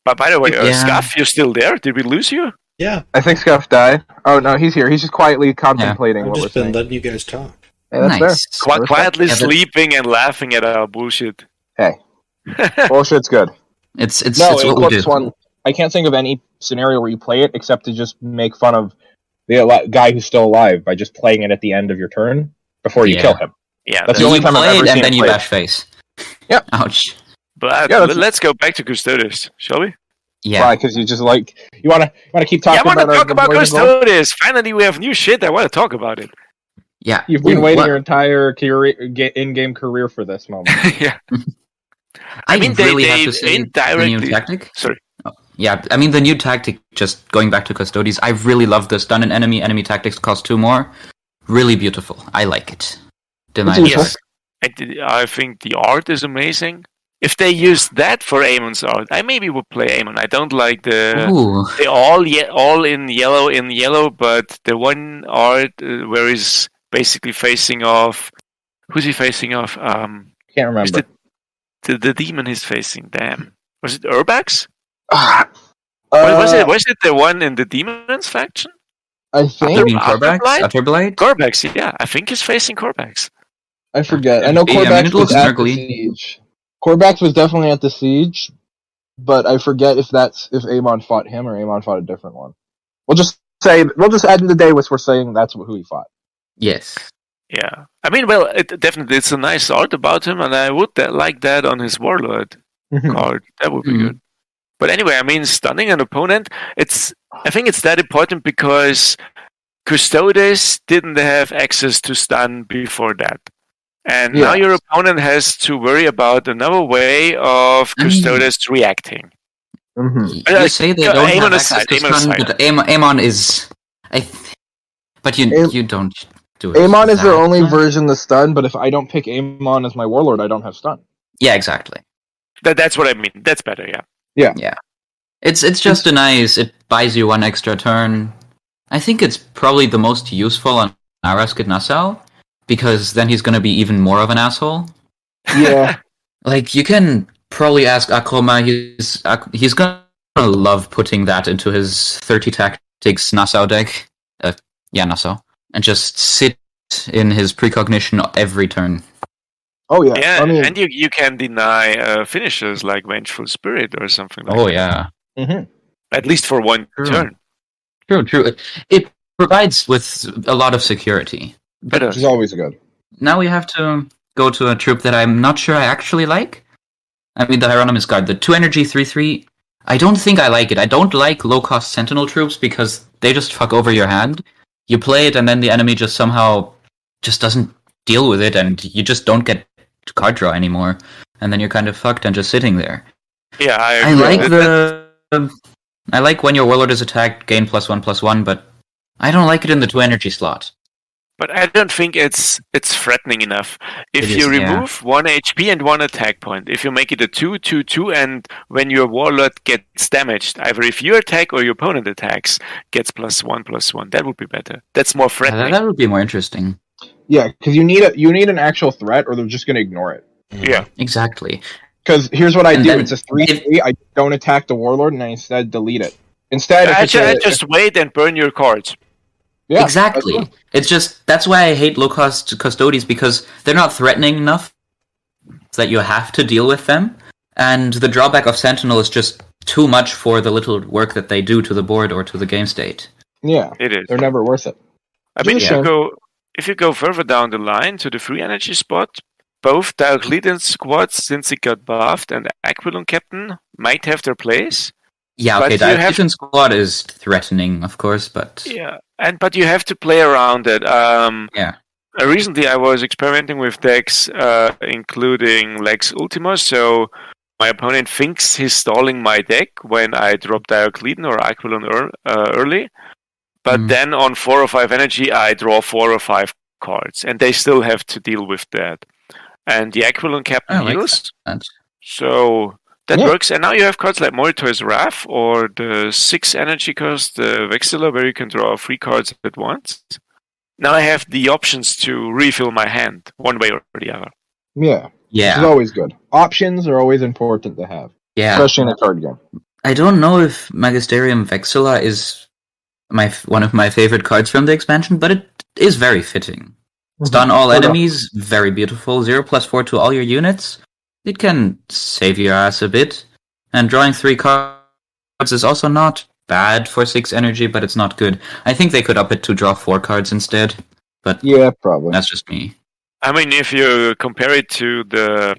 But by the way, Yeah. Scuff, you're still there? Did we lose you? Yeah, I think Scuff died. Oh, no, he's here. He's just quietly contemplating I've what we're just been saying. letting you guys talk. Hey, that's Nice. fair. Quietly Yeah, but- sleeping and laughing at our bullshit. Hey, Bullshit's good. It's No, what we do. Eclipse one. I can't think of any scenario where you play it except to just make fun of the guy who's still alive by just playing it at the end of your turn before you Yeah. kill him. Yeah, That's You the only time I've play ever it seen and then it you played. bash face. Yep. Ouch. but Yeah, that's- let's go back to Custodes, shall we? Yeah. Why? Because you just like you want to keep Yeah, talking I want to about talk about boys and girls? Custodes. Finally, we have new shit. I want to talk about it. Yeah. You've been Ooh, waiting what- your entire in-game career for this moment. Yeah. I mean, really they have to say the new indirectly- tactic. Sorry. Yeah, I mean the new tactic. Just going back to Custodes, I really love the stun an enemy. Enemy tactics cost 2 more. Really beautiful. I like it. Demand. Yes. I think the art is amazing. If they use that for Amon's art, I maybe would play Amon. I don't like the Ooh. they all in yellow, but the one art where he's basically facing off. Who's he facing off? Can't Is remember. the demon he's facing? Damn, was it Urbax? Uh, Was it the one in the demons faction? I You think mean Corvax? Afterblight? Utterblight? Corvax, yeah, I think he's facing Corvax. I forget. I know Yeah, I mean, Corvax it was looks at ugly. the siege. Corvax was definitely at the siege, but I forget if Amon fought him or Amon fought a different one. We'll just end the day with we're saying that's who he fought. Yes. Yeah, I mean, well, it's a nice art about him, and I would like that on his Warlord card. That would be Mhm. good. But anyway, I mean, stunning an opponent. I think it's that important because Custodes didn't have access to stun before that. And now Yeah. your opponent has to worry about another way of I mean- Custodes reacting. Mhm. You say they don't Amon have aside, access to Amon stun, aside. but Amon is... But you don't do it. Amon is their that only much. version of stun, but if I don't pick Amon as my warlord, I don't have stun. Yeah, exactly. That's what I mean. That's better, yeah. Yeah. It's just a nice... It buys you 1 extra turn. I think it's probably the most useful on Araskid Nassau, because then he's gonna be even more of an asshole. Yeah. Like, you can probably ask Akroma, he's gonna love putting that into his 30 tactics Nassau deck. Nassau. And just sit in his precognition every turn. Oh yeah. Yeah, I mean, and you can deny finishers like Vengeful Spirit or something like Oh, that. yeah. mhm. At least for 1 True. turn. True. It provides with a lot of security. It Which is does. always good. Now we have to go to a troop that I'm not sure I actually like. I mean, the Hieronymus Guard, the 2 energy 3/3. I don't think I like it. I don't like low-cost Sentinel troops because they just fuck over your hand. You play it and then the enemy just somehow just doesn't deal with it and you just don't get card draw anymore. And then you're kind of fucked and just sitting there. Yeah, I I agree. like I like when your Warlord is attacked, gain +1/+1, but I don't like it in the 2 energy slot. But I don't think it's threatening enough. If It you is, yeah. remove 1 HP and 1 attack point, if you make it a 2/2/2, and when your warlord gets damaged, either if you attack or your opponent attacks, gets +1/+1, that would be better. That's more threatening. That would be more interesting. Yeah, because you need an actual threat, or they're just gonna ignore it. Yeah. Exactly. Because here's what I And do: then it's a 3/3. I don't attack the warlord, and I instead delete it. Instead, if I it's just wait and burn your cards. yeah, Exactly. that's fine. It's just that's why I hate low-cost Custodes, because they're not threatening enough that you have to deal with them, and the drawback of Sentinel is just too much for the little work that they do to the board or to the game state. Yeah, It is. they're never worth it. I mean, Yeah. if you go further down the line to the free energy spot, both Diocletian squads, since it got buffed, and Aquilon Captain might have their place. Yeah, But okay, you have- Diocletian Squad is threatening, of course, but Yeah, but you have to play around it. Yeah. Recently, I was experimenting with decks, including Lex Ultima. So my opponent thinks he's stalling my deck when I drop Diocletian or Aquilon early. But Mm. then on 4 or 5 energy, I draw 4 or 5 cards, and they still have to deal with that. And the Aquilon Captain I like heals, that. so that Yeah. works. And now you have cards like Moritor's Wrath or the 6 energy cost Vexilla, where you can draw 3 cards at once. Now I have the options to refill my hand one way or the other. Yeah, it's Yeah, always good. Options are always important to have, yeah. especially in a card game. I don't know if Magisterium Vexilla is one of my favorite cards from the expansion, but it is very fitting. Stun all Hold on. enemies, very beautiful. 0+4 to all your units. it can save your ass a bit. And drawing 3 cards is also not bad for 6 energy, but it's not good. I think they could up it to draw 4 cards instead, but Yeah, probably. that's just me. I mean, if you compare it to the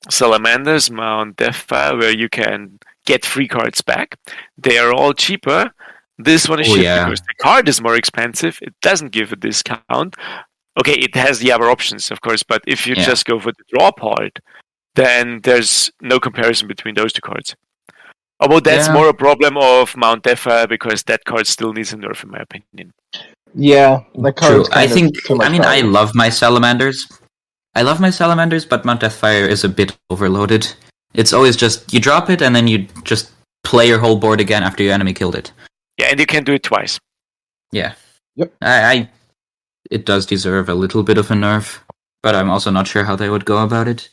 Salamanders Mount Deathfire, where you can get 3 cards back, they are all cheaper. This one is shit because the card is more expensive. It doesn't give a discount. Okay, it has the other options, of course, but if you just go for the draw part, then there's no comparison between those 2 cards. Although that's more a problem of Mount Deathfire because that card still needs a nerf, in my opinion. Yeah, that card's I think. I mean, power. I love my salamanders. But Mount Deathfire is a bit overloaded. It's always just you drop it and then you just play your whole board again after your enemy killed it. Yeah, and you can do it twice. Yeah. Yep. It does deserve a little bit of a nerf, but I'm also not sure how they would go about it.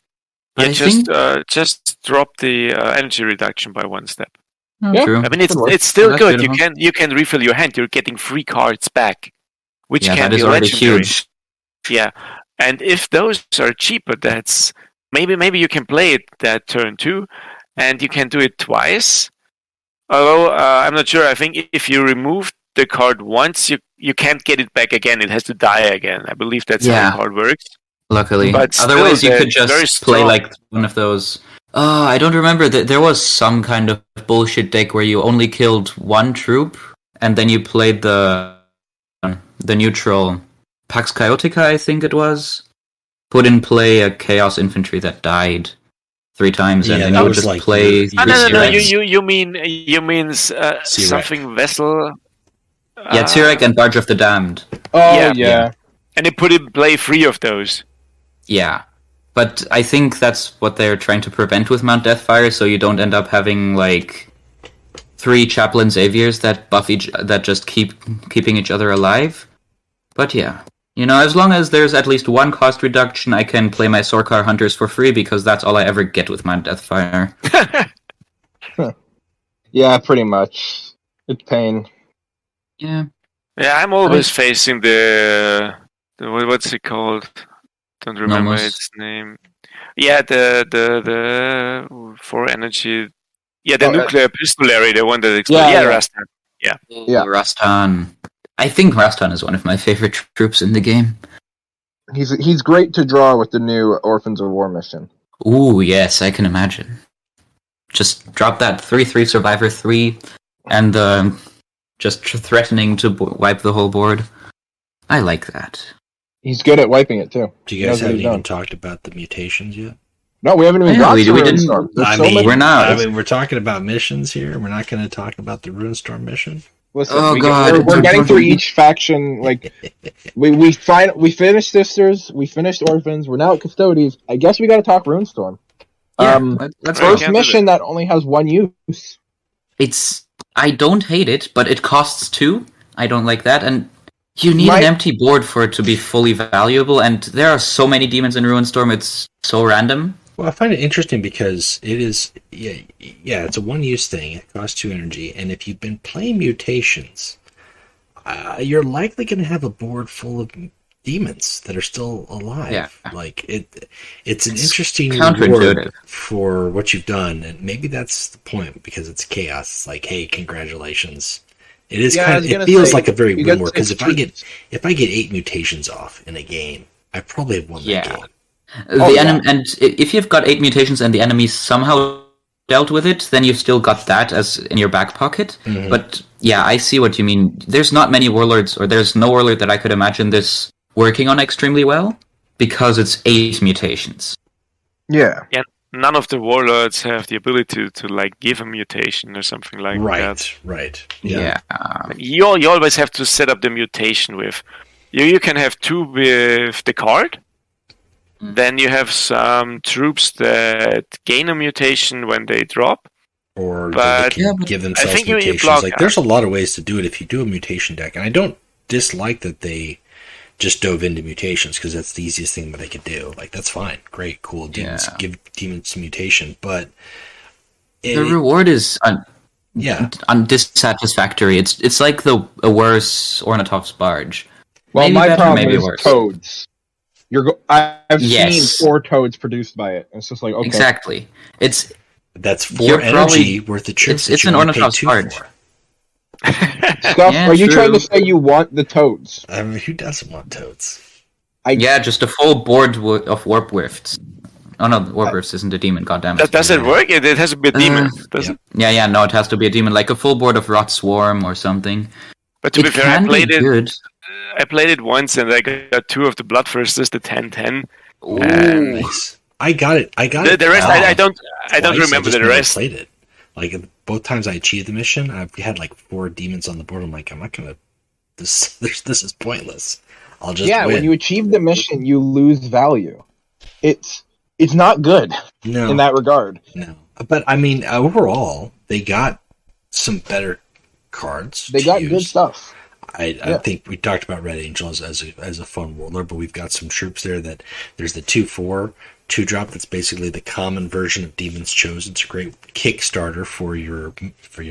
But Just drop the energy reduction by 1 step. True. I mean, it's still good. You can refill your hand. You're getting 3 cards back, which can that be is already legendary. huge. Yeah, and if those are cheaper, that's maybe you can play it that turn too, and you can do it twice. Although I'm not sure. I think if you remove the card once, you can't get it back again. It has to die again. I believe that's how the card works. Luckily, but otherwise still, you could just play like one of those. I don't remember that there was some kind of bullshit deck where you only killed 1 troop, and then you played the neutral Pax Chaotica, I think it was. Put in play a Chaos Infantry that died 3 times, and then you would just like play. No. You mean something vessel? Yeah, Tyrek and Barge of the Damned. Oh yeah. And they put in play 3 of those. Yeah. But I think that's what they're trying to prevent with Mount Deathfire, so you don't end up having like 3 Chaplain Xaviers that that just keeping each other alive. But yeah, as long as there's at least 1 cost reduction, I can play my Sorkar Hunters for free because that's all I ever get with Mount Deathfire. Yeah, pretty much. It's pain. Yeah. Yeah, I'm always facing the what's it called? Don't remember its name. Yeah, the 4 energy. Yeah, the nuclear pistolary, the one that explodes. Yeah, Rastan. Yeah, Rastan. I think Rastan is one of my favorite troops in the game. He's great to draw with the new Orphans of War mission. Ooh, yes, I can imagine. Just drop that 3/3 Survivor 3 and just threatening to wipe the whole board. I like that. He's good at wiping it too. Do you guys haven't even talked about the mutations yet? No, we haven't even got to Runestorm. We're not. We're talking about missions here. We're not going to talk about the Runestorm mission. Listen, we're getting through each faction. Like we finished Sisters, we finished Orphans. We're now at Custodes. I guess we got to talk Runestorm. First mission that only has 1 use. I don't hate it, but it costs 2. I don't like that, and you need an empty board for it to be fully valuable, and there are so many demons in Runestorm, it's so random. Well, I find it interesting because it is, it's a 1-use thing. It costs 2 energy, and if you've been playing mutations, you're likely going to have a board full of demons that are still alive. Yeah. Like, it's an interesting reward for what you've done, and maybe that's the point, because it's chaos. It's like, hey, congratulations. It is it feels like a very win reward, because if I get 8 mutations off in a game, I probably have won that game. And if you've got 8 mutations and the enemy somehow dealt with it, then you've still got that as in your back pocket. Mm-hmm. But yeah, I see what you mean. There's not many warlords, or there's no warlord that I could imagine this working on extremely well, because it's 8 mutations. Yeah. Yeah. None of the warlords have the ability to like give a mutation or something like that. Right. Yeah. You always have to set up the mutation with. You can have 2 with the card. Then you have some troops that gain a mutation when they drop. Or they can give themselves mutations. There's a lot of ways to do it if you do a mutation deck. And I don't dislike that they just dove into mutations, because that's the easiest thing that they could do. Like, that's fine. Great, cool. Demons, give demons mutation. But the reward is dissatisfactory. It's like a worse Ornithop's Barge. Well, maybe my problem is toads. I've Yes. seen 4 toads produced by it. It's just like, okay. Exactly. That's 4 You're energy probably- worth of troops it's that an you only paid Ornithop's 2 heart. for. Scuff, Yeah, are you true. trying to say you want the toads? I mean, who doesn't want toads? Yeah, just a full board of Warp Rifts. Oh no, Warp Rifts isn't a demon, goddammit. Does it work? It has to be a demon, does yeah. it? Yeah, no, it has to be a demon, like a full board of Rot Swarm or something. But to be It fair, I can be played it. good. I played it once, and I got 2 of the Bloodthirsters, the 10-10. Ooh. And Nice. I got it. the rest, I don't twice. remember just the never rest. Played it. Like both times I achieved the mission, I had like 4 demons on the board. I'm like, I'm not gonna. This is pointless. I'll just win. When you achieve the mission, you lose value. It's not good no, in that regard. no. But I mean, overall, they got some better cards. They to got use. good stuff. I think we talked about Red Angels as a fun worlder, but we've got some troops there that there's the 2/4 2-drop that's basically the common version of Demon's Chosen. It's a great Kickstarter for your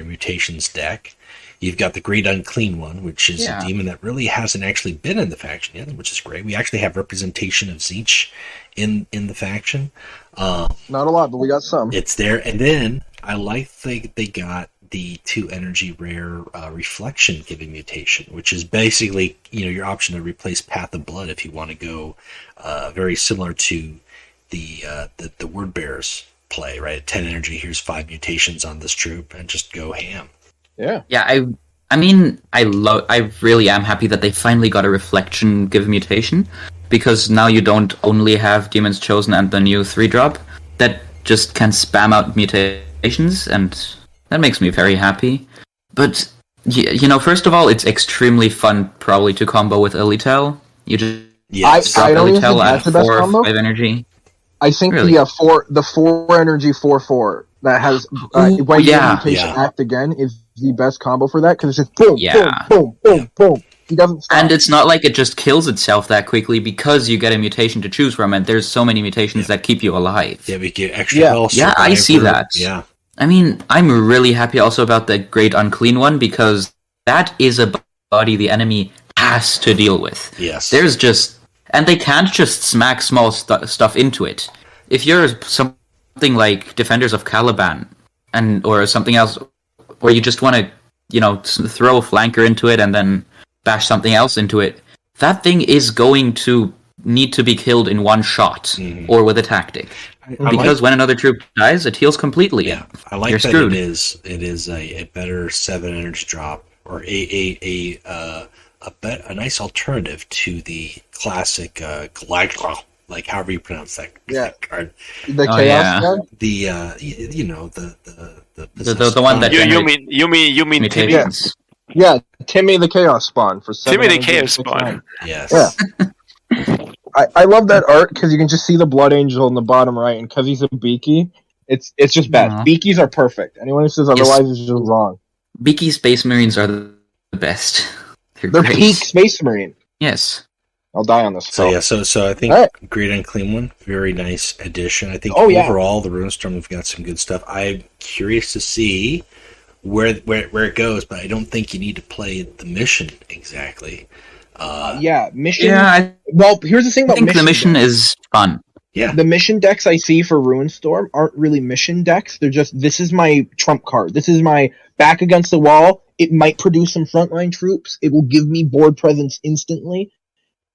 mutations deck. You've got the Great Unclean one, which is a demon that really hasn't actually been in the faction yet, which is great. We actually have representation of Zeech in the faction. Not a lot, but we got some. It's there, and then I like they got the 2 energy rare reflection giving mutation, which is basically your option to replace Path of Blood if you want to go very similar to the Word Bearers play, right? At 10 energy, here's 5 mutations on this troop, and just go ham. Yeah. Yeah, I mean, I really am happy that they finally got a reflection give mutation, because now you don't only have Demon's Chosen and the new 3-drop that just can spam out mutations, and that makes me very happy. But first of all, it's extremely fun probably to combo with Elitel. You just Yes. drop I don't even Elitel think at that's the best 4 combo. 5 energy. I think Really? the 4 energy 4/4 that has Ooh, when you yeah. mutation Yeah. act again is the best combo for that, because it's just boom, Yeah. boom, boom, boom, boom. He doesn't stop. And it's not like it just kills itself that quickly, because you get a mutation to choose from, and there's so many mutations that keep you alive. Yeah, we get extra Yeah. health. Yeah, I see survivor. that. Yeah. I mean, I'm really happy also about the Great Unclean one, because that is a body the enemy has to deal with. Yes. And they can't just smack small stuff into it. If you're something like Defenders of Caliban, or something else, or you just want to, throw a flanker into it and then bash something else into it, that thing is going to need to be killed in one shot, or with a tactic. Because when another troop dies, it heals completely. Yeah, I like You're that screwed. it is a better 7 energy drop, or a nice alternative to the classic Glagla, like however you pronounce that, Yeah. that card. the Oh, chaos yeah. guy? The one that You generates mean Timmy? mutations. Yeah, Timmy the Chaos Spawn for 7. Timmy the Chaos Spawn. Yes. Yeah. I love that art because you can just see the Blood Angel in the bottom right, and because he's a Beaky, it's just bad. Aw. Beakies are perfect. Anyone who says otherwise is just wrong. Beaky Space Marines are the best. They're great. peak Space Marine. Yes. I'll die on this. So yeah, so I think All right. Great Unclean one, very nice addition. I think Oh, yeah. overall the Runestorm have got some good stuff. I'm curious to see where it goes, but I don't think you need to play the mission exactly. Yeah, mission. Yeah, Well, here's the thing I about think the mission decks. is fun. Yeah. The mission decks I see for Runestorm aren't really mission decks. They're just, this is my trump card. This is my back against the wall. It might produce some frontline troops. It will give me board presence instantly.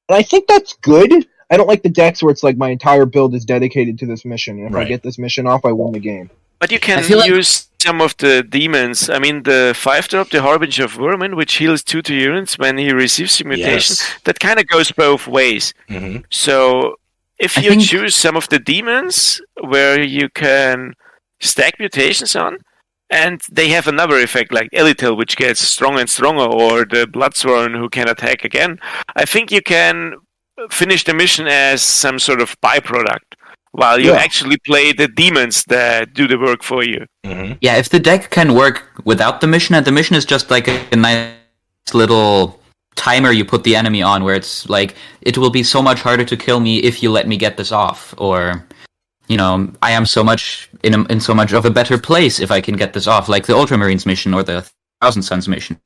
And I think that's good. I don't like the decks where it's like my entire build is dedicated to this mission. And if I Right. get this mission off, I win the game. But you can I feel like- use some of the demons. I mean, the 5-drop, the Harbinger of Vermin, which heals 2 to units when he receives the mutation. Yes. That kind of goes both ways. hmm So if I you think- choose some of the demons where you can stack mutations on, and they have another effect like Elitel, which gets stronger and stronger, or the Bloodsworn who can attack again, I think you can finish the mission as some sort of byproduct, while you Yeah. actually play the demons that do the work for you. hmm Yeah, if the deck can work without the mission, and the mission is just like a nice little timer you put the enemy on, where it's like, it will be so much harder to kill me if you let me get this off, or, you know, I am so much in so much of a better place if I can get this off, like the Ultramarines mission or the Thousand Suns mission.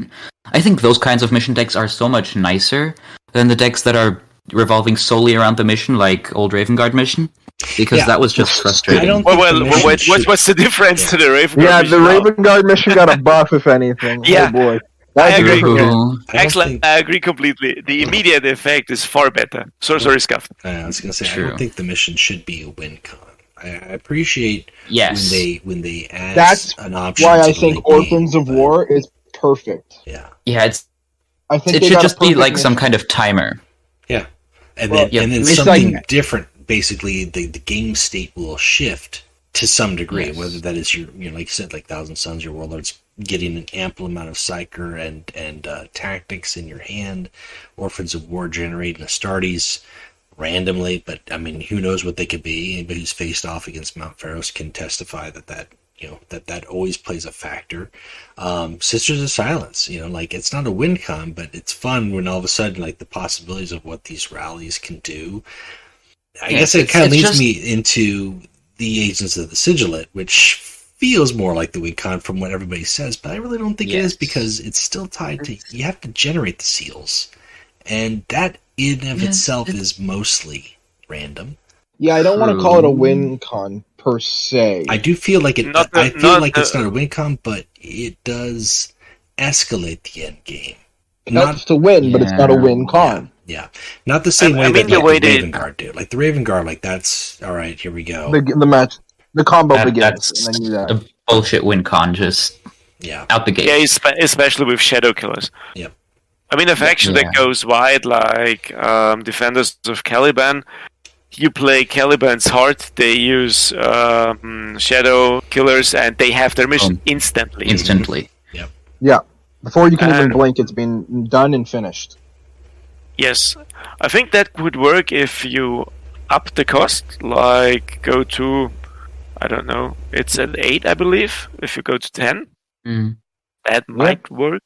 I think those kinds of mission decks are so much nicer than the decks that are revolving solely around the mission, like old Raven Guard mission, because that was just frustrating. What's the difference to the Raven Guard Yeah, mission? the Raven Guard mission got a buff, if anything. Yeah. Oh boy. I That's agree. different. Excellent. I agree completely. The immediate effect is far better. Sorry, Scuff. I was going to say, True. I don't think the mission should be a win con. I appreciate Yes. when they add That's an option. Why to I the think late Orphans game, of but- War is perfect. Yeah, Yeah, I think it they should got a just be perfect like some mission. kind of timer. yeah, and Well, then it's something like- different. Basically, the game state will shift to some degree, Yes. whether that is your, like you said, like Thousand Suns, your Warlords getting an ample amount of Psyker and tactics in your hand, Orphans of War generating Astartes randomly, but I mean, who knows what they could be? Anybody who's faced off against Mount Pharos can testify that always plays a factor. Sisters of Silence, like it's not a win con, but it's fun when all of a sudden, like the possibilities of what these rallies can do. I guess it kind of leads me into the Agents of the Sigilate, which feels more like the win con from what everybody says, but I really don't think it is, because it's still tied to, you have to generate the seals, and that in and of itself is mostly random. Yeah, I don't want to call it a win con per se. I do feel like it. Not the- I feel not like the- it's not a win con, but it does escalate the end game. It helps to win, but it's not a win con. Yeah, not the same I way mean, that the like, way the they- Raven Guard do. Like the Raven Guard, like that's all right. Here we go. The match, the combo begins, That's and then you that. a bullshit win con, just Yeah, out the gate. Yeah, especially with Shadow Killers. Yep. I mean, a faction Yeah. that goes wide, like Defenders of Caliban, you play Caliban's heart, they use Shadow Killers, and they have their mission instantly. Instantly. Yeah, before you can even And- blink, it's been done and finished. Yes. I think that would work if you up the cost, like go to, I don't know, it's at 8, I believe, if you go to 10. Mm. That might work.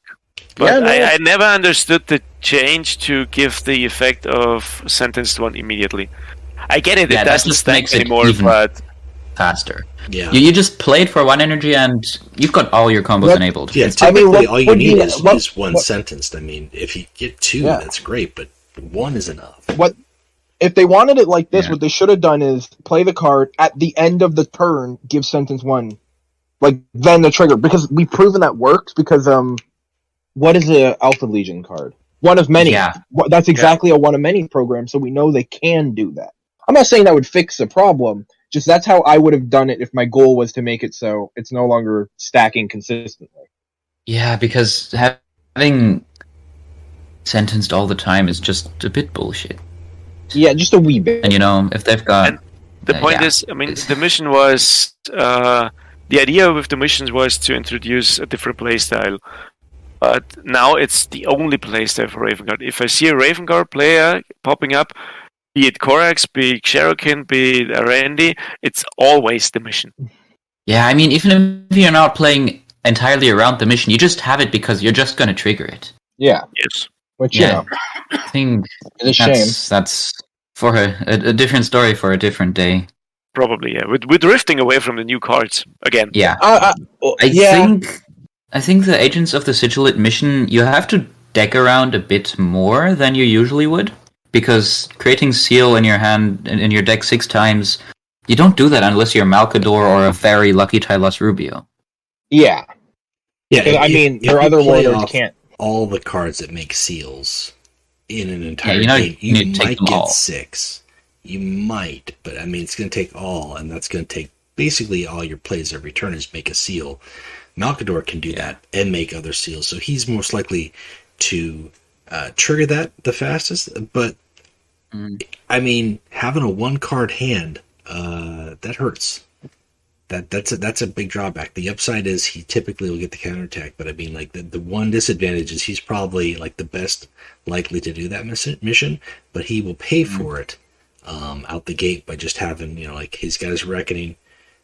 But Yeah, no. I never understood the change to give the effect of Sentenced One immediately. I get it, Yeah, it that doesn't just stack makes it anymore, even- but Faster. yeah, You just play it for 1 energy and you've got all your combos What- enabled. yeah. It's- Typically, what all you would need be- is what- one what- sentenced. I mean, if you get 2, Yeah. that's great, but 1 is enough. What if they wanted it like this? Yeah. What they should have done is play the card at the end of the turn, give sentence 1, like then the trigger, because we've proven that works. Because what is a Alpha Legion card? One of many. Yeah. That's exactly a one of many program, so we know they can do that. I'm not saying that would fix the problem. Just that's how I would have done it if my goal was to make it so it's no longer stacking consistently. Yeah, because having sentenced all the time is just a bit bullshit. Yeah, just a wee bit. And if they've got... And the point yeah. is, I mean, the mission was the idea with the missions was to introduce a different playstyle. But now it's the only playstyle for Raven Guard. If I see a Raven Guard player popping up, be it Korax, be it Cherokee, be it Arendi, it's always the mission. Yeah, I mean, even if you're not playing entirely around the mission, you just have it because you're just going to trigger it. Yeah, Yes. which Yeah. you know, I think it's a shame. that's for a different story for a different day. Probably, yeah. We're drifting away from the new cards again. Yeah. I I think the Agents of the Sigilate mission, you have to deck around a bit more than you usually would, because creating seal in your hand in your deck 6 times, you don't do that unless you're Malkador or a very lucky Tylos Rubio. Yeah. Yeah, I mean, if their you other play warlords off can't. all the cards that make seals in an entire you know, game, you you need to take might them get all. 6. You might, but I mean, it's going to take all, and that's going to take basically all your plays every turn is make a seal. Malkador can do that and make other seals, so he's most likely to trigger that the fastest. But I mean, having a 1-card hand that hurts. That's a big drawback. The upside is he typically will get the counterattack, but I mean, like the one disadvantage is he's probably like the best likely to do that mission, but he will pay for it out the gate by just having, like he's got his reckoning,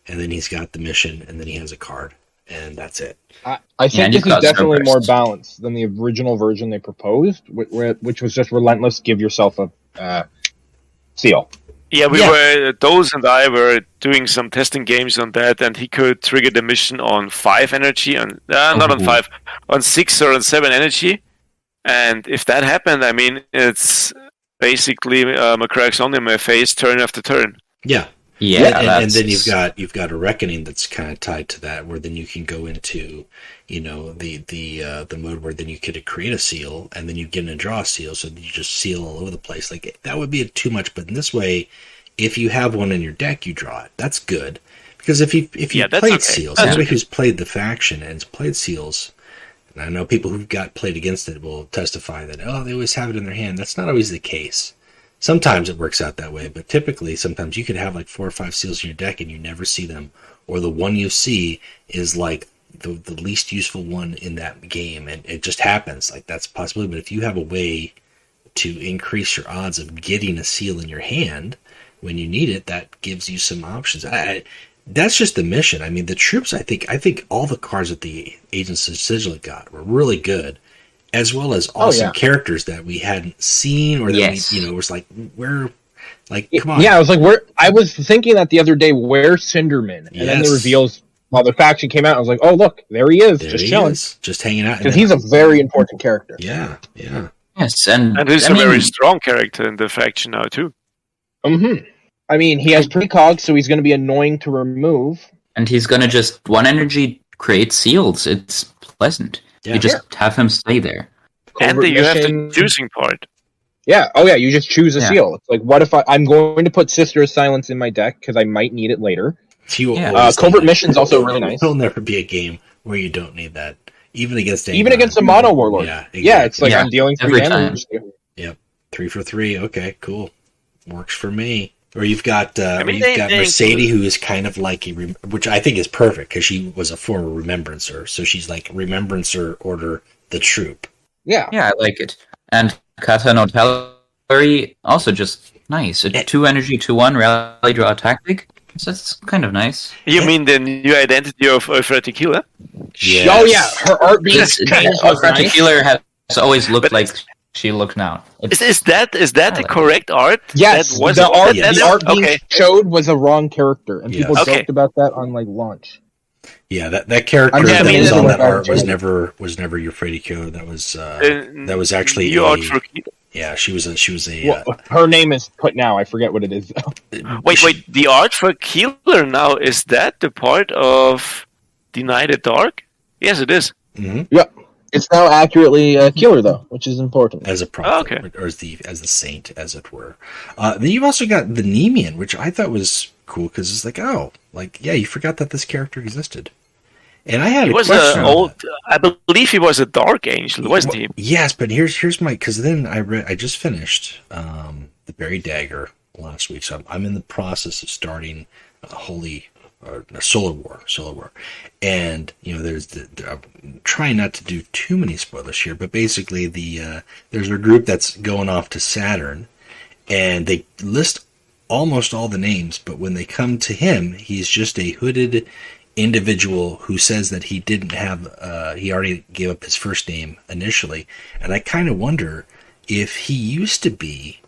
and then he's got the mission, and then he has a card, and that's it. I and think you've this is got definitely more Snowburst. balanced than the original version they proposed, which was just relentless. Give yourself a seal. Yeah, Doles and I were doing some testing games on that, and he could trigger the mission on 5 energy, not on 5, on 6 or on 7 energy. And if that happened, I mean, it's basically McCrack's only my face turn after turn. Yeah. Yeah, and then you've got a reckoning that's kind of tied to that, where then you can go into, the mode where then you could create a seal, and then you get in and draw a seal, so you just seal all over the place. Like that would be too much, but in this way, if you have one in your deck, you draw it. That's good, because if you played seals, anybody who's played the faction and has played seals, and I know people who've played against it will testify that they always have it in their hand. That's not always the case. Sometimes it works out that way, but typically, sometimes you could have like 4 or 5 seals in your deck and you never see them, or the one you see is like the least useful one in that game, and it just happens. Like that's a possibility. But if you have a way to increase your odds of getting a seal in your hand when you need it, that gives you some options. That's just the mission. I mean, the troops. I think all the cards that the Agents of Sigil got were really good, as well as awesome characters that we hadn't seen, or that we, was like, come on. Yeah, I was like, I was thinking that the other day, where's Cinderman? And then the reveals while the faction came out, I was like, oh look, there he is, just chilling, just hanging out. Because he's a very important character. Yeah. Yes, and he's a very strong character in the faction now too. Mm-hmm. I mean, he has precog, so he's going to be annoying to remove. And he's going to just one energy create seals. It's pleasant. Yeah. You just have him stay there. And you have the choosing part. Yeah. Oh, yeah. You just choose a seal. It's like, what if I'm going to put Sister of Silence in my deck because I might need it later. Covert Mission's also really nice. There'll never be a game where you don't need that, even against a mono warlord. Yeah, exactly. Yeah, it's like I'm dealing 3 damage. Yep, 3 for 3. Okay, cool. Works for me. Or you've got Mercedes, who is kind of like which I think is perfect because she was a former Remembrancer, so she's like Remembrancer Order the troop. Yeah, I like it. And Kata no Talari, also just nice. A 2 energy, 2/1 rally draw tactic. So that's kind of nice. You mean the new identity of Tequila? Yes. Oh yeah, her art being changed was nice. Tequila has always looked like she looks now. Is that the correct art? Yes, the art being showed was a wrong character, and people joked about that on like launch. Yeah, that character that was on that art was never your Freddy Kyo. That was actually she was a. Her name is put now. I forget what it is. Wait. The art for Keeler now, is that the part of Deny the Dark? Yes, it is. Mm-hmm. Yeah, it's now accurately Keeler though, which is important as a prophet, or as the saint, as it were. Then you've also got the Nemean, which I thought was cool because it's like, you forgot that this character existed. And I had a question. I believe he was a Dark Angel, wasn't he? Yes, but here's my, because then I just finished the Buried Dagger last week, so I'm in the process of starting Solar War, and there's I'm trying not to do too many spoilers here, but basically there's a group that's going off to Saturn, and they list almost all the names, but when they come to him, he's just a hooded individual who says that he didn't have he already gave up his first name initially, and I kind of wonder if he used to be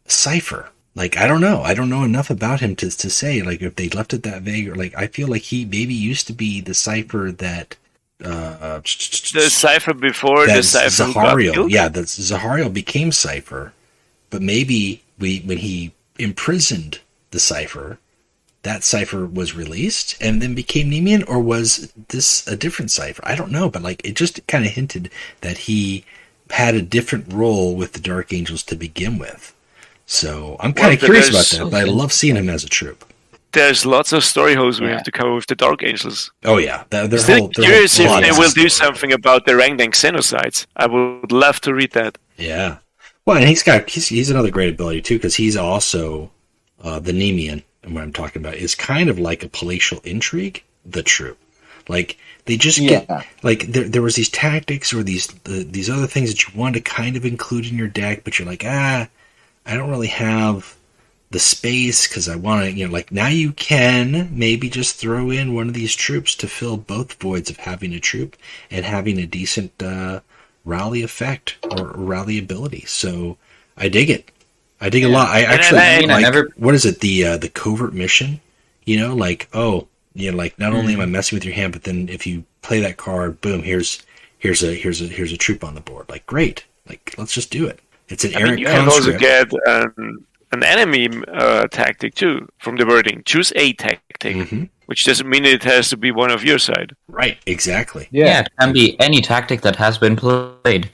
Cypher. Like, I don't know enough about him to say like if they left it that vague, or like I feel like he maybe used to be the Cypher that the Cypher before the Cypher Zahariel. Yeah, that Zahariel became Cypher, but maybe when he imprisoned the Cypher, that Cypher was released and then became Nemean, or was this a different Cypher? I don't know, but like it just kind of hinted that he had a different role with the Dark Angels to begin with. So I'm kind of curious about that, but I love seeing him as a troop. There's lots of story holes we have to cover with the Dark Angels. Oh yeah, Still curious if they will do something about the Rangdang Xenocides. I would love to read that. Yeah, well, and he's another great ability too, because he's also the Nemean. And what I'm talking about is kind of like a palatial intrigue, the troop. Like they just get like there was these tactics or these other things that you wanted to kind of include in your deck, but you're like, I don't really have the space because I want to, like now you can maybe just throw in one of these troops to fill both voids of having a troop and having a decent rally effect or rally ability. So I dig it. I dig a lot. I actually what is it? The covert mission. Like not only am I messing with your hand, but then if you play that card, boom, here's a troop on the board. Like great. Like let's just do it. It's an I mean, errant you can also conscript. get an enemy tactic too from the wording. Choose a tactic, Mhm. which doesn't mean it has to be one of your side. Right, exactly. Yeah, it can be any tactic that has been played.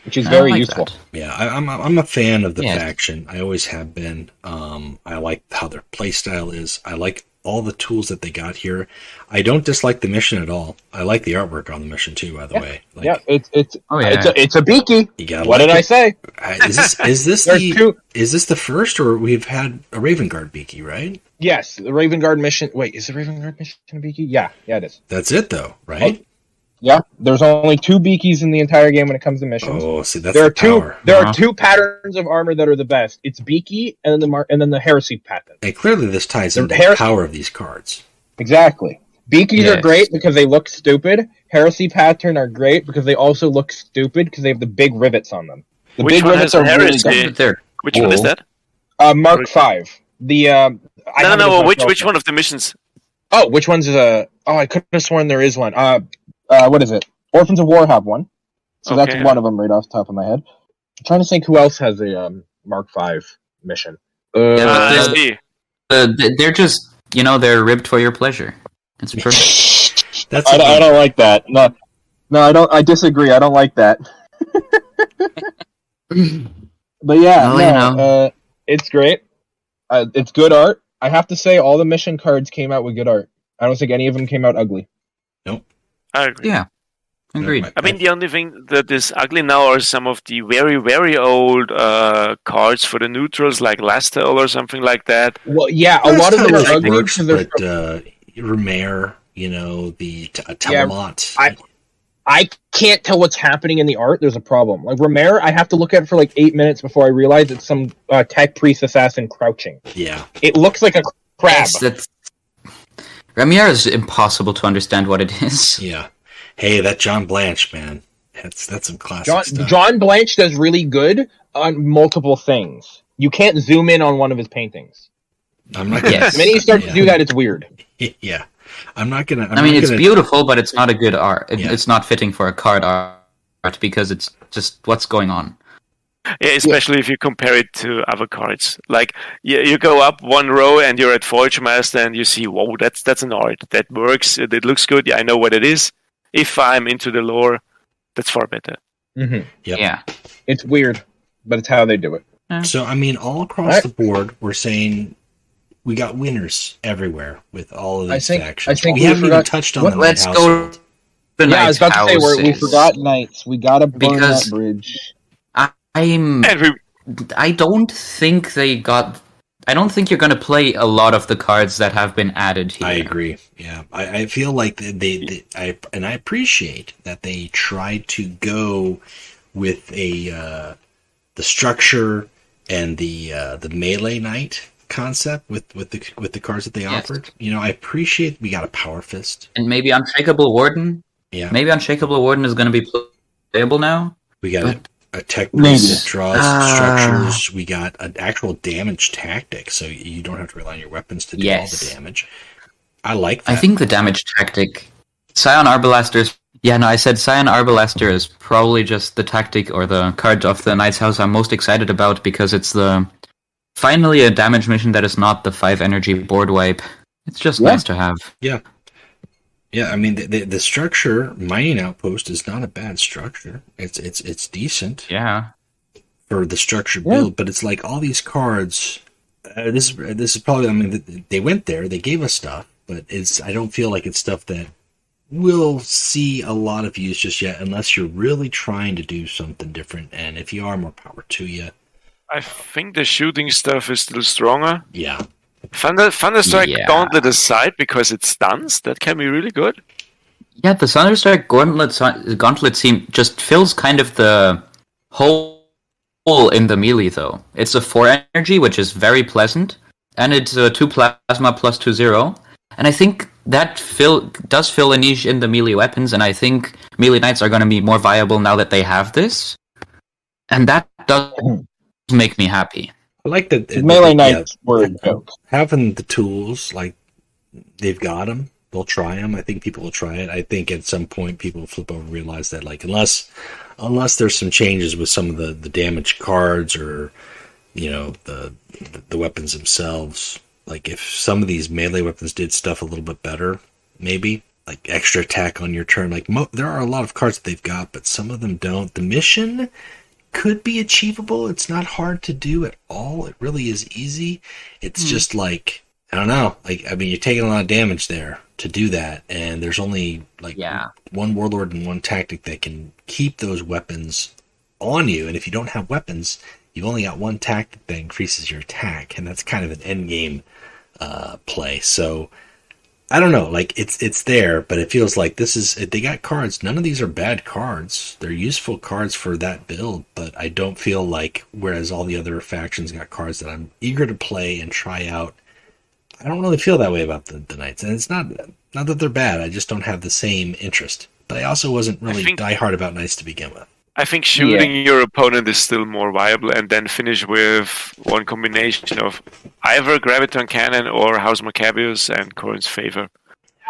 which is I very like useful. that. Yeah, I'm a fan of the Yes. faction. I always have been. I like how their playstyle is. I like all the tools that they got here. I don't dislike the mission at all. I like the artwork on the mission too. By the way, like, Yeah, it's Oh, yeah. it's a beaky. you gotta What like did I it. say? Is this There's the two. is this the first, or we've had a Raven Guard Beaky, right? Yes, the Raven Guard mission. Wait, is the Raven Guard mission a beaky? Yeah, it is. That's it though, right? Yeah, there's only 2 beakies in the entire game when it comes to missions. Oh, see, that's there are the power. There Uh-huh. are 2 patterns of armor that are the best. It's beaky and then the heresy pattern. And clearly, this ties The into the Harris- power of these cards. Exactly. Beakies are Yes. great because they look stupid. Heresy pattern are great because they also look stupid because they have the big rivets on them. The Which big one rivets has are the really heresy? good. But they're Which one is cool. that? Mark 5. The No. Which one of the missions? Oh, which one's I could have sworn there is one. What is it? Orphans of War have one. So Okay. that's one of them right off the top of my head. I'm trying to think who else has a Mark 5 mission. Yeah, but I there's- see. they're just, they're ribbed for your pleasure. It's perfect. That's I don't like that. No, I don't. I disagree. I don't like that. But yeah, Well, it's great. It's good art. I have to say, all the mission cards came out with good art. I don't think any of them came out ugly. I agree. Yeah, agreed. I mean, the only thing that is ugly now are some of the very, very old cards for the neutrals, like Lastel or something like that. Well, yeah, a lot of them are ugly works, because they're. but Remer, the Telemat. I can't tell what's happening in the art. There's a problem. Like Romare, I have to look at it for like 8 minutes before I realize it's some tech priest assassin crouching. Yeah, It looks like a crab. Ramier is impossible to understand what it is. yeah. Hey, that John Blanche, man. That's some classic stuff. John Blanche does really good on multiple things. You can't zoom in on one of his paintings. I'm not gonna. Yes. The minute you start to do that, it's weird. Yeah, I'm not gonna. It's beautiful, but it's not a good art. Yeah. It's not fitting for a card art because it's just what's going on. Yeah, especially if you compare it to other cards. Like you go up one row and you're at Forge Master and you see, whoa, that's an art that works. It looks good. Yeah, I know what it is. If I'm into the lore, that's far better. Mm-hmm. Yep. Yeah. It's weird, but it's how they do it. So I mean, all across the board, we're saying we got winners everywhere with all of these factions. I think we we haven't even forgot- touched on the Let's Night go. Household. The Yeah, I was Knight's about to say we houses. forgot Knights. We gotta burn Because- that bridge. And we I don't think I don't think you're going to play a lot of the cards that have been added here. I agree. Yeah, I feel like I appreciate that they tried to go with the structure and the melee knight concept with the cards that they Yes. offered. I appreciate we got a power fist. And maybe Unshakable Warden. Yeah, Maybe Unshakable Warden is going to be playable now. we got a tech Maybe. priest that draws structures. We got an actual damage tactic, so you don't have to rely on your weapons to do all the Yes. damage. I like that. I think the damage tactic. Scion Arbalaster. Yeah, no, I said Scion Arbalaster is probably just the tactic or the card of the Knight's House I'm most excited about because it's finally a damage mission that is not the 5 energy board wipe. It's just nice to have. Yeah, I mean the structure mining outpost is not a bad structure. It's decent Yeah. for the structure build, but it's like all these cards. This is probably. I mean, they went there, they gave us stuff, but I don't feel like it's stuff that we'll see a lot of use just yet, unless you're really trying to do something different. And if you are, more power to you. I think the shooting stuff is still stronger. Yeah, Thunderstrike Yeah. Gauntlet aside, because it stuns, that can be really good. Yeah, the Thunderstrike Gauntlet just fills kind of the hole in the melee, though. It's a 4 energy, which is very pleasant, and it's a 2 plasma plus 2/0. And I think that does fill a niche in the melee weapons, and I think melee knights are going to be more viable now that they have this. And that does make me happy. I like that. Melee Knights were a joke. Having the tools, like they've got them. They'll try them. I think people will try it. I think at some point people will flip over and realize that, like, unless unless there's some changes with some of the damaged cards or, you know, the weapons themselves. Like if some of these melee weapons did stuff a little bit better, maybe like extra attack on your turn. Like there are a lot of cards that they've got, but some of them don't. The mission could be achievable. It's not hard to do at all. It really is easy. It's just like, I don't know. Like, I mean, you're taking a lot of damage there to do that, and there's only like one warlord and one tactic that can keep those weapons on you. And if you don't have weapons, you've only got one tactic that increases your attack, and that's kind of an end game play. So I don't know. Like it's there, but it feels like this is they got cards. None of these are bad cards. They're useful cards for that build, but I don't feel like whereas all the other factions got cards that I'm eager to play and try out. I don't really feel that way about the Knights, and it's not that they're bad. I just don't have the same interest. But I also wasn't really diehard about Knights to begin with. I think shooting your opponent is still more viable, and then finish with one combination of either Graviton Cannon or House Maccabeus and Corrin's Favor.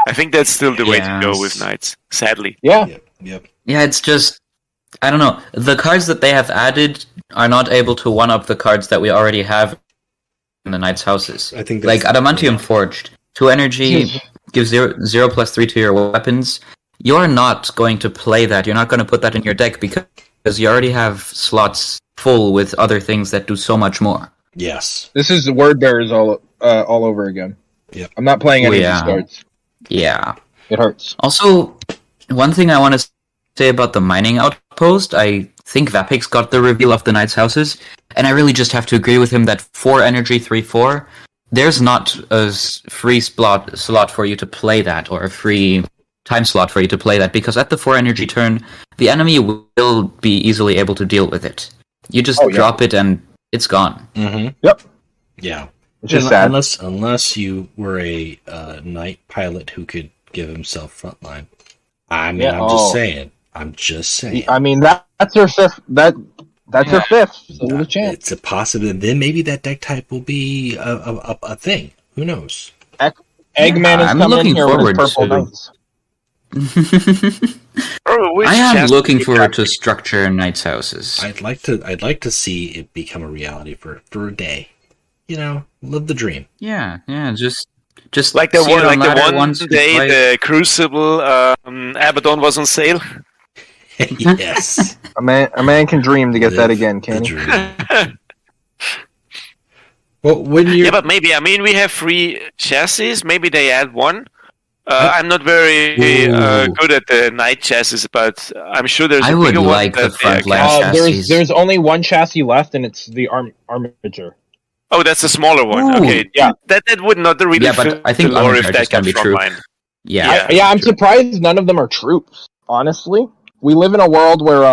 I think that's still the way to go with Knights, sadly. Yeah. Yep. Yeah, it's just, I don't know. The cards that they have added are not able to one-up the cards that we already have in the Knights' houses. I think like Adamantium Forged. 2 energy, gives 0/3 to your weapons. You're not going to play that. You're not going to put that in your deck because you already have slots full with other things that do so much more. Yes. This is the Word Bearers all over again. Yep. I'm not playing any of these cards. Yeah. It hurts. Also, one thing I want to say about the mining outpost, I think Vapix got the reveal of the Knights' houses, and I really just have to agree with him that 4 energy, 3/4, there's not a free slot for you to play that, or a free time slot for you to play that, because at the 4 energy turn, the enemy will be easily able to deal with it. You just drop it and it's gone. Mm-hmm. Yep. Yeah. Which is sad. Unless you were a knight pilot who could give himself frontline. I mean, I'm just saying. I mean, that's her fifth. That's her fifth. So there's a chance. It's a possibility. Then maybe that deck type will be a thing. Who knows? Eggman is coming here with his purple knights. I am looking forward to structure Knights' houses. I'd like to see it become a reality for a day. You know, live the dream. Yeah, just like the one day the Crucible Abaddon was on sale. Yes. A man can dream to get that again, can he? Well, but maybe, I mean, we have 3 chassis. Maybe they add 1. I'm not very good at the Knight chassis, but I'm sure there's a bigger one. I would like the frontline chassis. There's only 1 chassis left, and it's the Armiger. Oh, that's a smaller one. Ooh. Okay, yeah, that would not really. Yeah, but I think if that can be true. Yeah, I'm surprised none of them are troops. Honestly, we live in a world where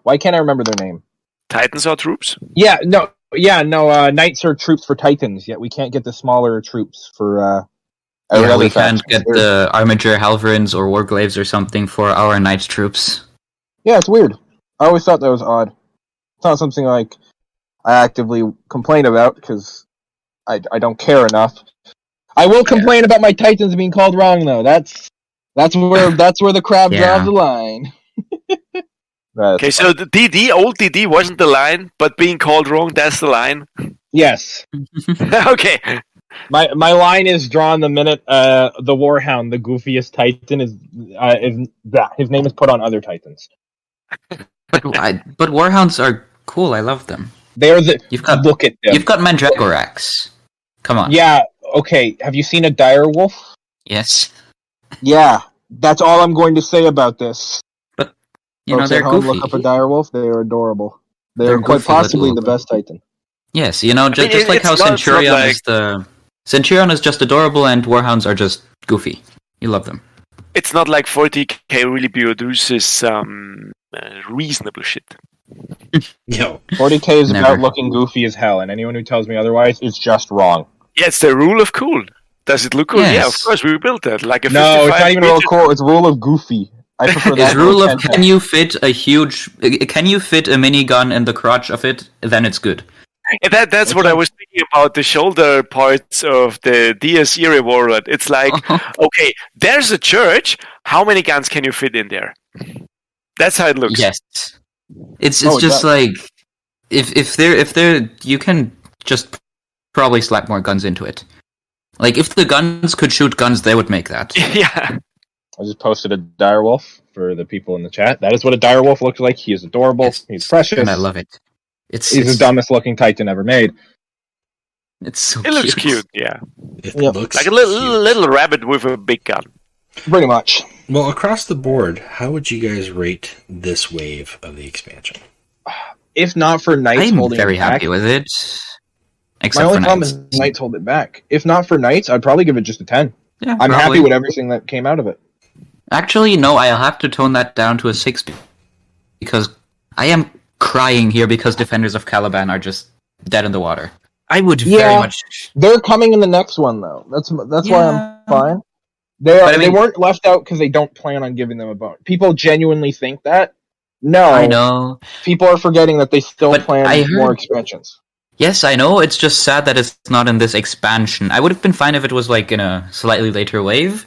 why can't I remember their name? Titans are troops. No. Knights are troops for Titans. Yet we can't get the smaller troops for. We can't get the Armiger Halverins or Warglaves or something for our Knights troops. Yeah, it's weird. I always thought that was odd. It's not something like I actively complain about because I don't care enough. I will complain about my Titans being called wrong though. That's where the crab draws the line. Okay, so the old DD wasn't the line, but being called wrong, that's the line. Yes. Okay. My line is drawn the minute the Warhound, the goofiest Titan, is his name is put on other Titans. But Warhounds are cool. I love them. They're look at them. You've got Mandragorax. Come on. Yeah. Okay. Have you seen a direwolf? Yes. Yeah. That's all I'm going to say about this. But they're goofy. Look up a direwolf. They are adorable. They're quite possibly the best Titan. Yes. Just like how Centurion is the. Centurion is just adorable, and Warhounds are just goofy. You love them. It's not like 40k really produces reasonable shit. Yo, 40k is about looking goofy as hell, and anyone who tells me otherwise is just wrong. Yeah, it's the rule of cool. Does it look cool? Yes. Yeah, of course, we built that. Like a no, it's not even rule of cool. It's rule of goofy. I prefer that. It's rule of can you fit a minigun in the crotch of it? Then it's good. Yeah, that's what I was thinking about, the shoulder parts of the DS Era Warlord. It's like, okay, there's a church. How many guns can you fit in there? That's how it looks. Yes. It's Oh, it just does. like if they're you can just probably slap more guns into it. Like if the guns could shoot guns, they would make that. Yeah. I just posted a direwolf for the people in the chat. That is what a direwolf looks like. He is adorable. Yes. He's precious. And I love it. It's He's the dumbest looking Titan ever made. It's so It looks cute, yeah. It Yep. looks Like a cute. little rabbit with a big gun. Pretty much. Well, across the board, how would you guys rate this wave of the expansion? If not for Knights I'm holding very it back, happy with it. my Except only for problem Knights. is Knights hold it back. If not for Knights, I'd probably give it just a 10. Yeah, I'm happy probably. with everything that came out of it. Actually, no, I'll have to tone that down to a 6 because I am crying here because Defenders of Caliban are just dead in the water. I would very Yeah. much. They're coming in the next one, though. That's why Yeah. I'm fine. They But I mean- they weren't left out because they don't plan on giving them a bone. People genuinely think that. No, I know. people are forgetting that they still But plan I heard- more expansions. Yes, I know. It's just sad that it's not in this expansion. I would have been fine if it was like in a slightly later wave.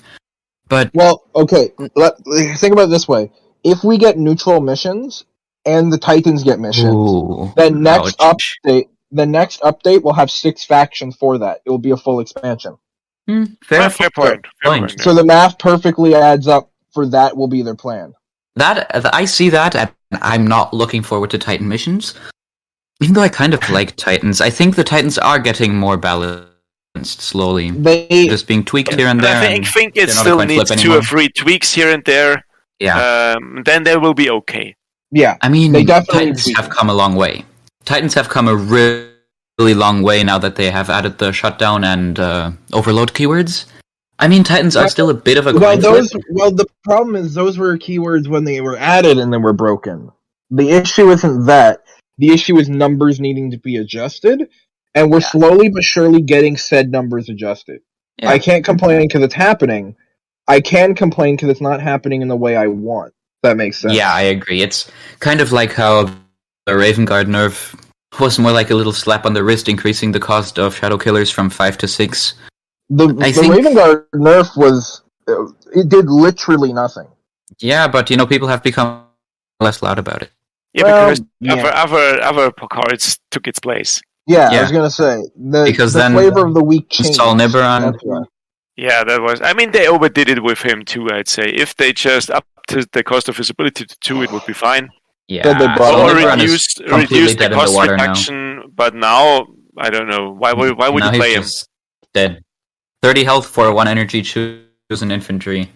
But Well, okay. Think about it this way: if we get neutral missions and the Titans get missions, ooh, the next ouch. update will have 6 factions for that. It will be a full expansion. Fair point. Fair point. So the math perfectly adds up for that. Will be their plan. That I see that, and I'm not looking forward to Titan missions. Even though I kind of like Titans, I think the Titans are getting more balanced slowly, They just being tweaked here and But there. I and think it they're not a still coin needs flip 2 or anymore. 3 tweaks here and there. Yeah, Then they will be okay. yeah. I mean, they definitely Titans tweak have it. come a long way. Titans have come a really long way now that they have added the shutdown and overload keywords. I mean, Titans are still a bit of a coin flip. The problem is those were keywords when they were added and they were broken. The issue isn't that. The issue is numbers needing to be adjusted, and we're slowly but surely getting said numbers adjusted. Yeah. I can't complain because it's happening. I can complain because it's not happening in the way I want. If that makes sense. Yeah, I agree. It's kind of like how the Raven Guard nerf was more like a little slap on the wrist, increasing the cost of Shadow Killers from 5 to 6. The think- Raven Guard nerf was it did literally nothing. Yeah, but people have become less loud about it. Yeah, Well, because yeah. other cards took its place. Yeah, I Yeah. was gonna say Because the then flavor of the week changed. Install Nibiron. That's why. Yeah, that was. I mean, they overdid it with him too. I'd say if they just upped the cost of visibility to 2, it would be fine. Yeah, Then they brought Soul Or Nibiron Nibiron is reduce completely the dead in the cost water now. reduction. But now I don't know why would Now you play he's him? just dead. 30 health for 1 energy, choose an infantry.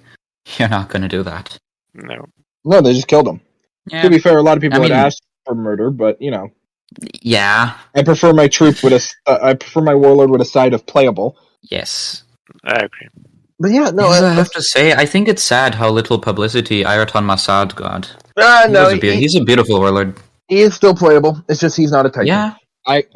You're not gonna do that. No. No, they just killed him. Yeah. To be fair, a lot of people I mean- had asked for murder, but Yeah. I prefer my troop with I prefer my warlord with a side of playable. Yes. I agree. But yeah, no, Because I have to say, I think it's sad how little publicity Iraton Masad got. no, He's a beautiful warlord. he is still playable. It's just he's not a Titan. Yeah.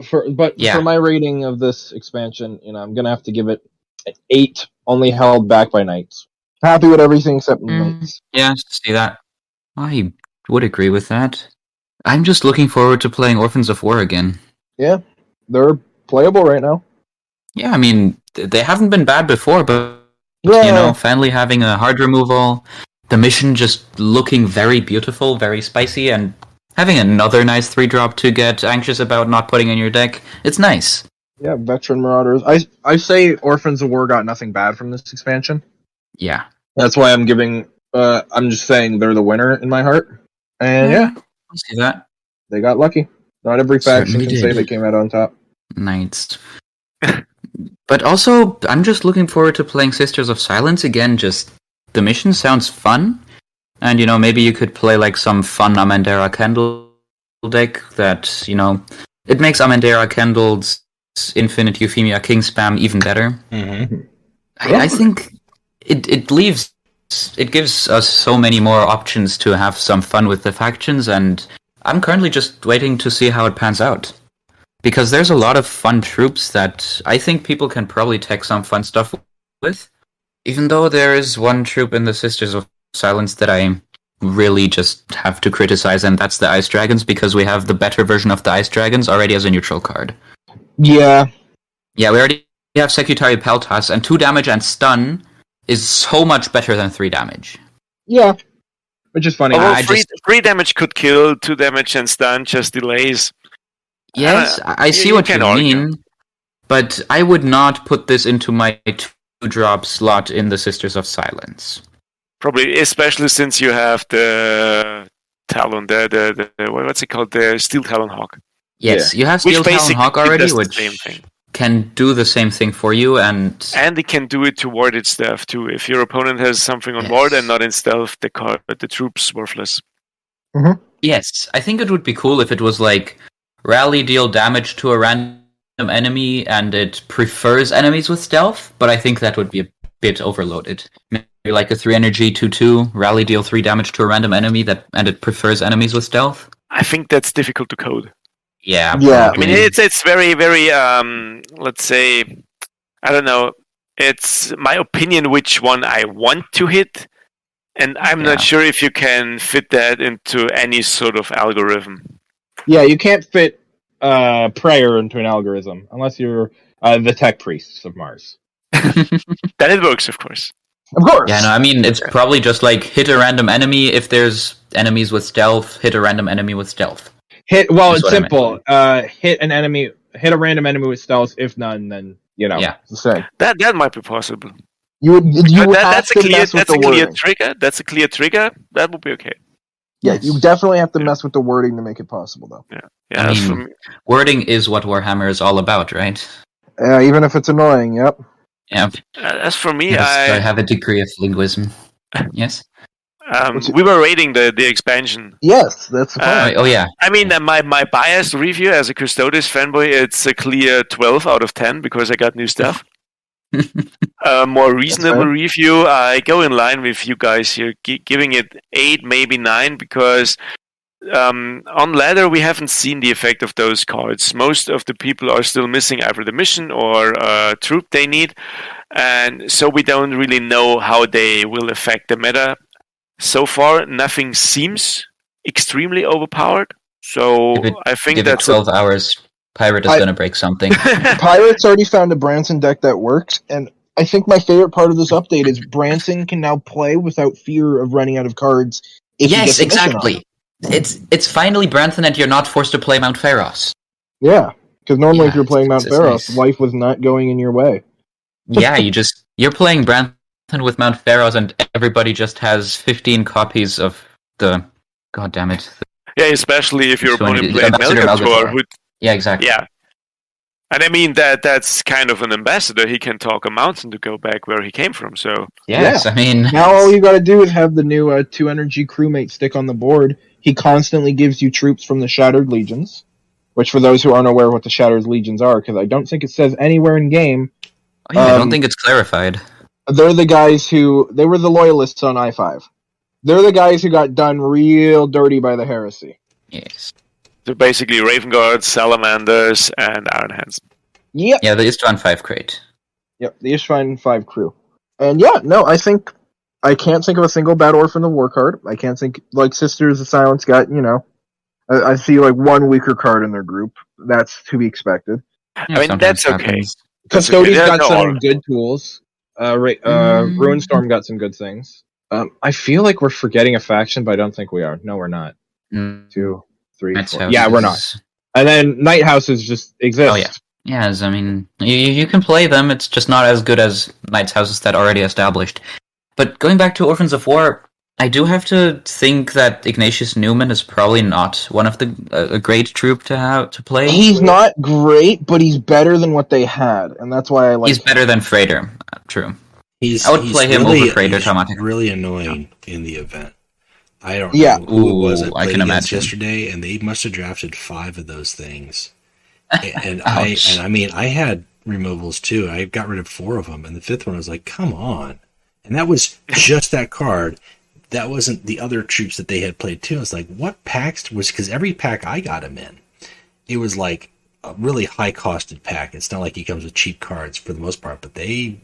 For my rating of this expansion, I'm gonna have to give it an 8, only held back by Knights. Happy with everything except Knights. Yeah, see that. I would agree with that. I'm just looking forward to playing Orphans of War again. Yeah, they're playable right now. Yeah, I mean, they haven't been bad before, but, Yeah, finally having a hard removal, the mission just looking very beautiful, very spicy, and having another nice 3-drop to get anxious about not putting in your deck, it's nice. yeah, veteran marauders. I say Orphans of War got nothing bad from this expansion. Yeah. That's why I'm giving. I'm just saying they're the winner in my heart. And yeah, I see that. they got lucky. Not every faction Certainly can say did. they came out on top. Nice. But also, I'm just looking forward to playing Sisters of Silence again. Just the mission sounds fun, and maybe you could play like some fun Amandera Candle deck that it makes Amandera Candle's Infinite Euphemia King spam even better. Mm-hmm. I think it gives us so many more options to have some fun with the factions, and I'm currently just waiting to see how it pans out. Because there's a lot of fun troops that I think people can probably tech some fun stuff with. Even though there is one troop in the Sisters of Silence that I really just have to criticize, and that's the Ice Dragons, because we have the better version of the Ice Dragons already as a neutral card. Yeah, Yeah, we already have Secutari Peltas, and 2 damage and stun is so much better than 3 damage. yeah. which is funny. Although I free damage could kill, 2 damage and stun just delays. Yes, I see you what you can argue. mean, but I would not put this into my 2-drop slot in the Sisters of Silence. Probably, especially since you have the Talon, the what's it called? The Steel Talon Hawk. Yes, you have Which Steel Talon basically Hawk already, does the which same thing. can do the same thing for you, and it can do it toward its stuff too. If your opponent has something on Yes. board and not in stealth, the troop's worthless. yes, I think it would be cool if it was like rally deal damage to a random enemy and it prefers enemies with stealth, but I think that would be a bit overloaded. Maybe like a 3 energy 2/2 rally deal 3 damage to a random enemy and it prefers enemies with stealth. I think that's difficult to code. Yeah, Yeah. I mean, it's very, very, let's say, I don't know. It's my opinion which one I want to hit, and I'm not Yeah. sure if you can fit that into any sort of algorithm. Yeah, you can't fit prayer into an algorithm unless you're the tech priests of Mars. Then it works, of course. Of course. Yeah, no, I mean, it's probably just like hit a random enemy if there's enemies with stealth, hit a random enemy with stealth. It's That's what I meant. simple. Hit a random enemy with stealth. If none, then Yeah. It's the same. That might be possible. You would have That's a to clear. mess with That's the a clear wording. trigger. That's a clear trigger. That would be okay. Yeah, Yes. you definitely have to Yeah. mess with the wording to make it possible, though. Yeah, I that's mean- for me. Wording is what Warhammer is all about, right? Even if it's annoying. Yep. Yeah. As for me, Yes, I I have a degree of linguism. Yes. we were rating the expansion. Yes, that's the point. Oh yeah. I mean, my biased review as a Custodes fanboy, it's a clear 12 out of 10 because I got new stuff. More reasonable fair. review, I go in line with you guys here, giving it 8, maybe 9, because on ladder we haven't seen the effect of those cards. Most of the people are still missing either the mission or troop they need, and so we don't really know how they will affect the meta. So far, nothing seems extremely overpowered. So Give it- I think Give it that's 12 hours. Pirate is I- gonna break something. Pirates already found a Branson deck that works, and I think my favorite part of this update is Branson can now play without fear of running out of cards. If he Yes, gets a mission on exactly. It's finally Branson and you're not forced to play Mount Pharos. it. Yeah, because normally if Yeah, you're playing Mount it's Pharos, nice. life was not going in your way. Yeah, you're playing Branson with Mount Pharos and everybody just has 15 copies of the god damn it. yeah, especially if your So when opponent you- played Ambassador Melgator, Melgator. who Yeah, exactly. yeah. And I mean that's kind of an ambassador. He can talk a mountain to go back where he came from. So Yes, I mean Now all you got to do is have the new 2 energy crewmate stick on the board. He constantly gives you troops from the Shattered Legions, which for those who aren't aware what the Shattered Legions are, because I don't think it says anywhere in game, Oh, yeah, I don't um, think it's clarified. they're the guys they were the loyalists on I-5. They're the guys who got done real dirty by the heresy. Yes. so basically Raven Guards, Salamanders, and Iron Hands. Yep. Yeah, the Istvan 5 crate. Yep, the Ishvine 5 crew. And yeah, no, I can't think of a single bad Orphan of War card. I can't think, like, Sisters of Silence got, I see, like, one weaker card in their group. That's to be expected. Yeah, I mean, sometimes that's okay. happens. That's Custodes okay. got No, some good tools. Ruinstorm got some good things. I feel like we're forgetting a faction, but I don't think we are. No, we're not. Mm, 2, 3, Knight's 4. House Yeah, we're not. is- And then Night Houses just exist. Oh, yeah. Yes, I mean, you can play them, it's just not as good as Knight's Houses that already established. But going back to Orphans of War, I do have to think that Ignatius Newman is probably not one of a great troop to play. He's not great, but he's better than what they had, and that's why I like He's him. better than Freighter. True. He's I would play him over Praetor he's Tomatic. really annoying in the event. I don't Yeah. know who it was Ooh, that I played can against imagine. yesterday, and they must have drafted 5 of those things. And Ouch. I mean, I had removals too. I got rid of 4 of them, and the 5th one I was like, come on. And that was just that card. That wasn't the other troops that they had played too. I was like, what packs was, because every pack I got him in, it was like a really high costed pack. It's not like he comes with cheap cards for the most part, but they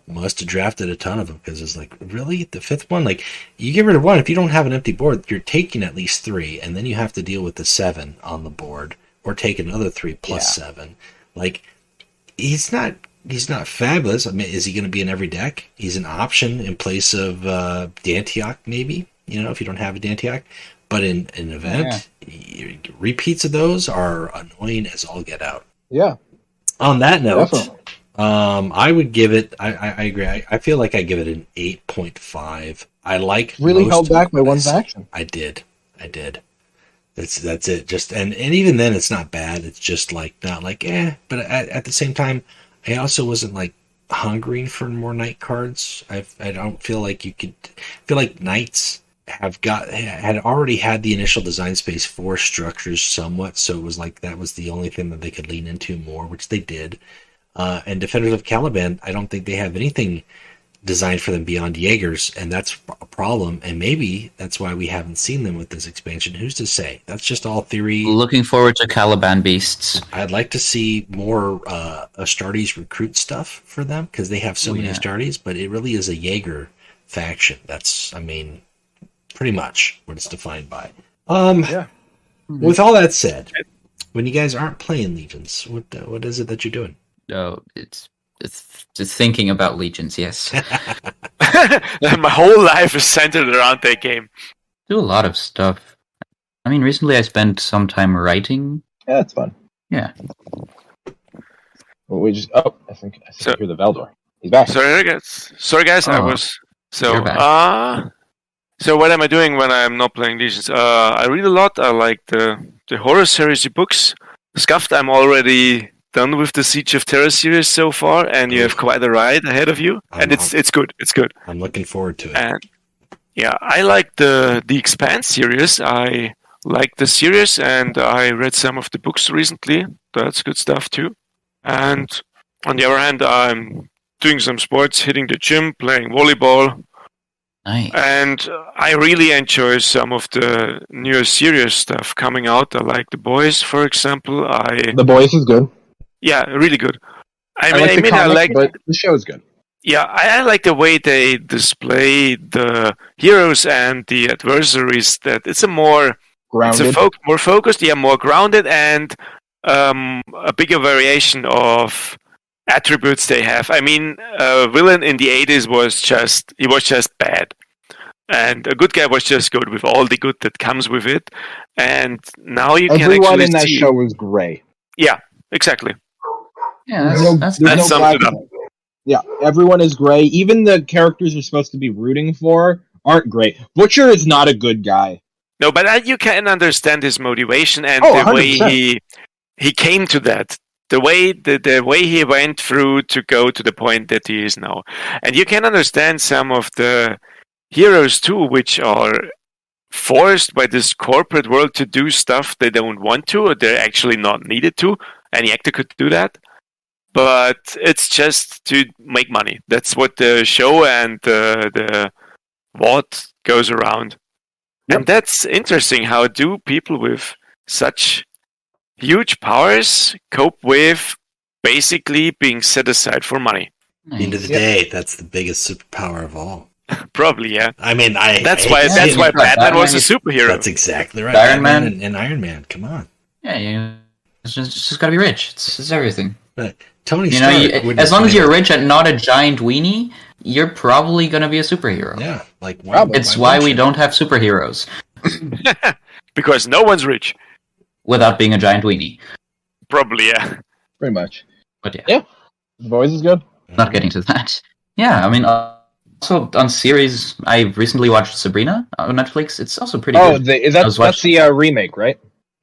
must have drafted a ton of them, because it's like, really, the 5th one, like, you get rid of 1, if you don't have an empty board, you're taking at least 3, and then you have to deal with the 7 on the board, or take another 3 plus 7. Like, he's not fabulous. I mean, is he going to be in every deck? He's an option in place of Dantioch, maybe. if you don't have a Dantiac. But in an event, repeats of those are annoying as all get out. Yeah. On that note, Definitely. I would give it. I agree. I feel like I give it an 8.5. I like Really most held of back by one this. faction. I did. That's it. Just and even then, it's not bad. It's just like not like But at the same time, I also wasn't like hungering for more knight cards. I don't feel like you could. I feel like knights had already had the initial design space for structures somewhat, so it was like that was the only thing that they could lean into more, which they did. And Defenders of Caliban, I don't think they have anything designed for them beyond Jaegers, and that's a problem. And maybe that's why we haven't seen them with this expansion. Who's to say? That's just all theory. Looking forward to Caliban Beasts. I'd like to see more Astartes recruit stuff for them because they have so many Astartes, but it really is a Jaeger faction. That's, pretty much what it's defined by. With all that said, when you guys aren't playing Legions, what is it that you're doing? Oh, it's just thinking about Legions, yes. My whole life is centered around that game. Do a lot of stuff. Recently I spent some time writing. Yeah, that's fun. Yeah. Well, I think I hear the Valdor. He's back. Sorry guys. I was You're back. So what am I doing when I'm not playing Legions? I read a lot. I like the Horus Heresy books. Scuffed, I'm already done with the Siege of Terra series so far, and you have quite a ride ahead of you. And it's good. It's good. I'm looking forward to it. And I like the Expanse series. I like the series, and I read some of the books recently. That's good stuff too. And on the other hand, I'm doing some sports, hitting the gym, playing volleyball. Nice. And I really enjoy some of the newer serious stuff coming out. I like The Boys, for example. The Boys is good. Yeah, really good. I like, but the show is good. Yeah, I like the way they display the heroes and the adversaries. That it's a more Grounded. more focused, more grounded, and a bigger variation of attributes they have. Villain in the 80s was just bad, and a good guy was just good with all the good that comes with it. And now you can Everyone actually in that see. show was gray. Yeah, exactly. Yeah, There's that no sums black it up. and white. Yeah, everyone is gray. Even the characters you're supposed to be rooting for aren't great. Butcher is not a good guy. No, but you can understand his motivation and Oh, the way 100%. he came to that. The way he went through to go to the point that he is now. And you can understand some of the heroes too, which are forced by this corporate world to do stuff they don't want to, or they're actually not needed to. Any actor could do that. But it's just to make money. That's what the show and the what goes around. And that's interesting. How do people with such huge powers cope with basically being set aside for money? At the end of the day, that's the biggest superpower of all. Probably, yeah. That's hate why to say it, Batman Batman was a is- superhero. That's exactly right. Iron Batman Man. and Iron Man. Come on. Yeah, it's just gotta be rich. It's everything. But Tony You know, Stark wouldn't as long as have you're been rich and not a giant weenie, you're probably gonna be a superhero. able- Yeah, like It's why we don't have superheroes Because no one's rich. without being a giant weenie. Probably, yeah. Pretty much. But yeah, Yeah. The Boys is good. not getting to that. Yeah, also on series, I recently watched Sabrina on Netflix. It's also pretty Oh, good. that's the remake, right?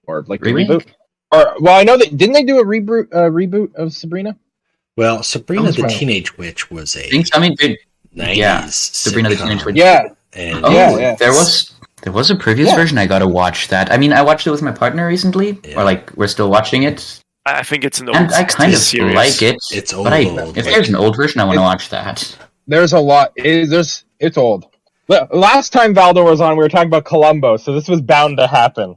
Or like the Remake? reboot? Or I know that didn't they do a reboot of Sabrina? Well, Sabrina Sounds the right. Teenage Witch was a Things, 90s yeah, Sabrina the sitcom. Teenage Witch. Yeah. And Oh, Yeah. there was a previous Yeah. version. I gotta watch that. I watched it with my partner recently, Yeah. or like we're still watching it, I think it's an old and I kind of series. like it. It's but old, if like- there's an old version, I want to watch that. There's a lot. It's old. But last time Valdor was on, we were talking about Columbo, so this was bound to happen.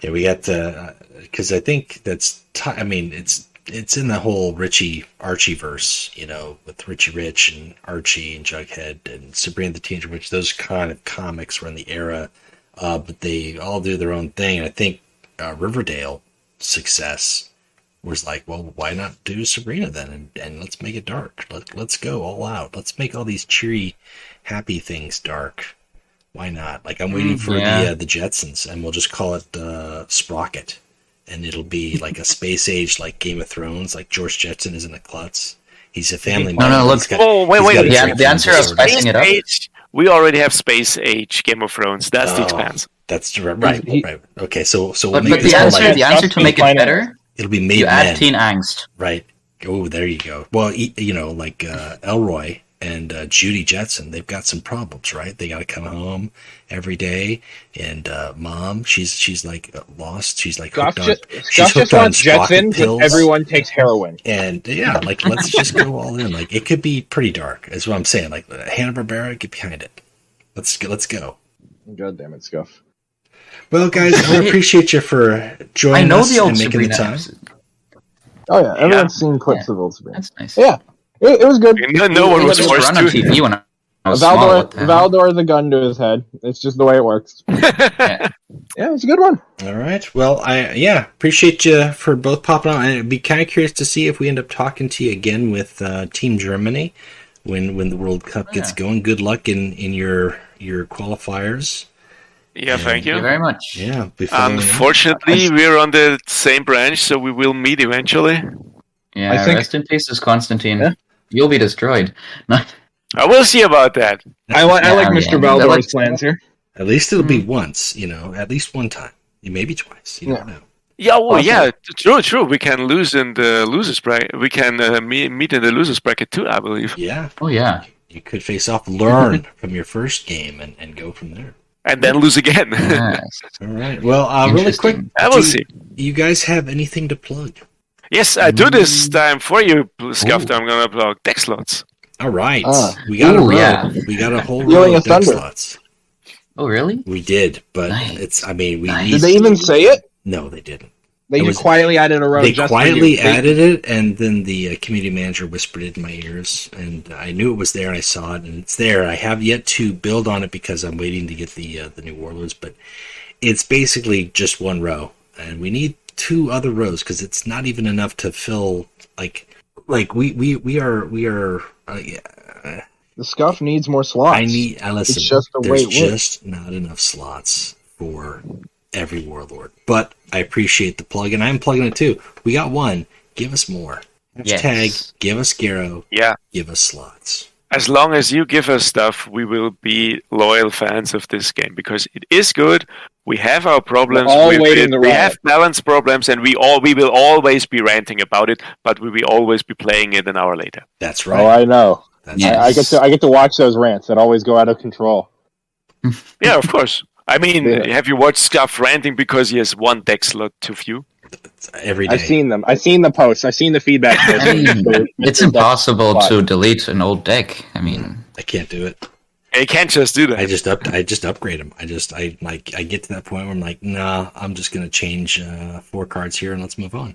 Yeah, we got because I think that's. It's in the whole Archie verse, with Richie Rich and Archie and Jughead and Sabrina the Teenage Witch. Those kind of comics were in the era, but they all do their own thing. And I think Riverdale success was like, well, why not do Sabrina then, and let's make it dark. Let's go all out. Let's make all these cheery, happy things dark. Why not? Like, I'm waiting for the Jetsons, and we'll just call it Sprocket, and it'll be like a space age, like Game of Thrones, like George Jetson isn't a klutz. He's a family man. No, look. Wait. The answer of spicing it up. We already have space age Game of Thrones. That's the expanse. That's right. Okay, so we'll But make the this answer to make it better, it'll be made you men. add teen angst. Right. Oh, there you go. Well, like Elroy and Judy Jetson, they've got some problems, right? They got to come home every day, and Mom, she's like lost. She's like hooked on. She's hooked on Jetson pills. Everyone takes heroin. And yeah, like let's just go all in. Like it could be pretty dark, is what I'm saying. Like Hanna-Barbera, get behind it. Let's go. God damn it, Scuff. Well, guys, I appreciate you for joining us and making the time. Oh yeah, everyone's seen clips of old Sabrina. That's nice. Yeah, it was good. No one was forced run on to. TV when I was small. Valdor the gun to his head. It's just the way it works. Yeah. Yeah, it's a good one. All right. Well, I appreciate you for both popping on. I'd be kind of curious to see if we end up talking to you again with Team Germany when the World Cup gets going. Good luck in your qualifiers. Yeah, thank you. Thank you very much. Yeah. Unfortunately, we're on the same branch, so we will meet eventually. Yeah, I think- rest in peace, Constantine. Yeah. You'll be destroyed. I will see about that. I like Mr. Valdor's Like- plans here. At least it'll be once, at least one time. Maybe twice. You don't know. Yeah, well, yeah, true. We can lose in the losers bracket. We can meet in the losers bracket too, I believe. Yeah. Oh, yeah. You could face off, learn from your first game, and go from there. And then lose again. Yes. All right. Well, really quick, Interesting. I will see. you guys have anything to plug? Yes, I do this time for you, Scuffed. I'm gonna plug deck slots. All right. We got a row. yeah. We got a whole Stealing row a of deck thunder. slots. Oh, really? We did, but Nice. we Nice. need... Did they even say it? No, they didn't. They It just was- quietly added a row. They just quietly for you. added it, and then the community manager whispered it in my ears, and I knew it was there, and I saw it, and it's there. I have yet to build on it because I'm waiting to get the new warlords, but it's basically just one row, and we need 2 other rows because it's not even enough to fill. Like we are. The Scuff needs more slots. Listen. It's just the way there's it works. just not enough slots for every warlord. But I appreciate the plug, and I'm plugging it too. We got one. Give us more. Hashtag Yes. give us Garo. Yeah. Give us slots. As long as you give us stuff, we will be loyal fans of this game because it is good. We have our problems. We're all with waiting it. to We ride. have balance problems, and we will always be ranting about it. But we will always be playing it an hour later. That's Oh, right. I know. That's Yeah. I get to watch those rants that always go out of control. Yeah, of course. I mean, Yeah. have you watched Scuff ranting because he has one deck slot too few? every day. I've seen them. I've seen the posts. I've seen the feedback. I mean, it's impossible Why? to delete an old deck. I mean, I can't do it. You can't just do that. I just upgrade them. I get to that point where I'm like, nah, I'm just gonna change 4 cards here and let's move on.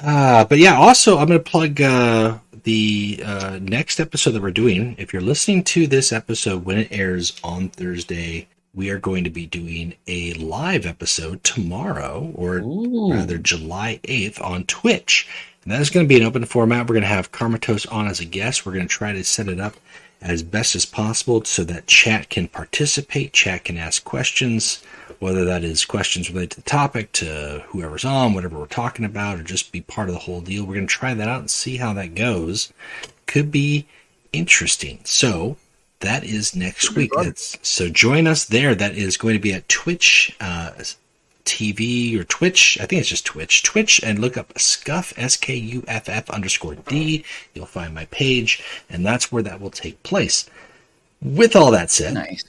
But yeah, also I'm gonna plug the next episode that we're doing. If you're listening to this episode when it airs on Thursday, we are going to be doing a live episode tomorrow, or rather July 8th, on Twitch. And that is going to be an open format. We're going to have Karmatos on as a guest. We're going to try to set it up as best as possible so that chat can participate, chat can ask questions, whether that is questions related to the topic, to whoever's on, whatever we're talking about, or just be part of the whole deal. We're going to try that out and see how that goes. Could be interesting. So that is next week. So join us there. That is going to be at Twitch TV or Twitch. I think it's just Twitch, and look up Scuff, SKUFF_D. You'll find my page, and that's where that will take place. With all that said, nice.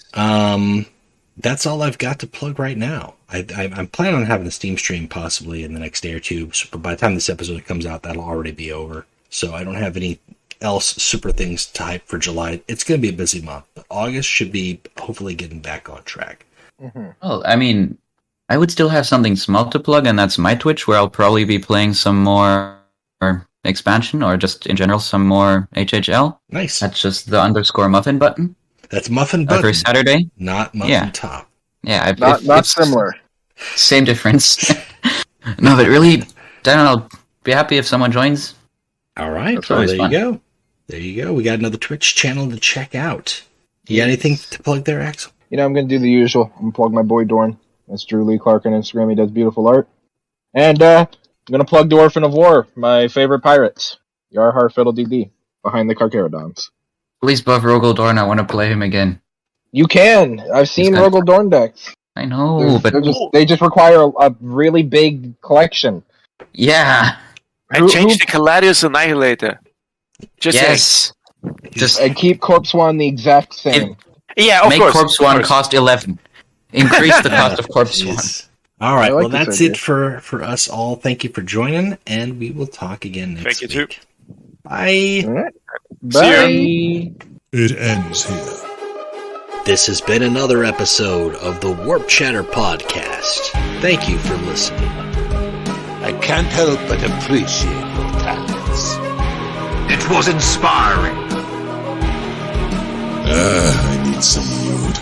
That's all I've got to plug right now. I'm planning on having a Steam stream possibly in the next day or two. So by the time this episode comes out, that'll already be over. So I don't have any else super things to hype for July. It's going to be a busy month, but August should be hopefully getting back on track. Well, I mean, I would still have something small to plug, and that's my Twitch, where I'll probably be playing some more expansion, or just in general some more HHL. Nice. That's just the _muffin button That's Muffin Button, every Saturday. not Muffin Yeah. Top. Yeah, Not it's similar. Same difference. No, but really, then I'll be happy if someone joins. All right. That's Well, always there fun. you go. There you go. We got another Twitch channel to check out. You got anything to plug there, Axel? You know, I'm going to do the usual. I'm going to plug my boy Dorn. That's Drew Lee Clark on Instagram. He does beautiful art. And I'm going to plug the Orphan of War, my favorite pirates. Yarhar Fiddle DD, behind the Carcharodons. Please buff Rogaldorn. I want to play him again. You can. I've seen He's got- Rogaldorn decks. I know, but They just require a really big collection. yeah, I changed the Caladius Annihilator. Just yes. Just And keep Corpse One the exact same. yeah, of make course. Corpse of One course. cost 11. Increase the cost of Corpse One. Jeez. All right. I like Well, this that's idea. it for us all. Thank you for joining, and we will talk again next Thank you, week. Bye. All right. See Bye. It ends here. This has been another episode of the Warp Chatter Podcast. Thank you for listening. I can't help but appreciate your talents. It was inspiring. I need some mood.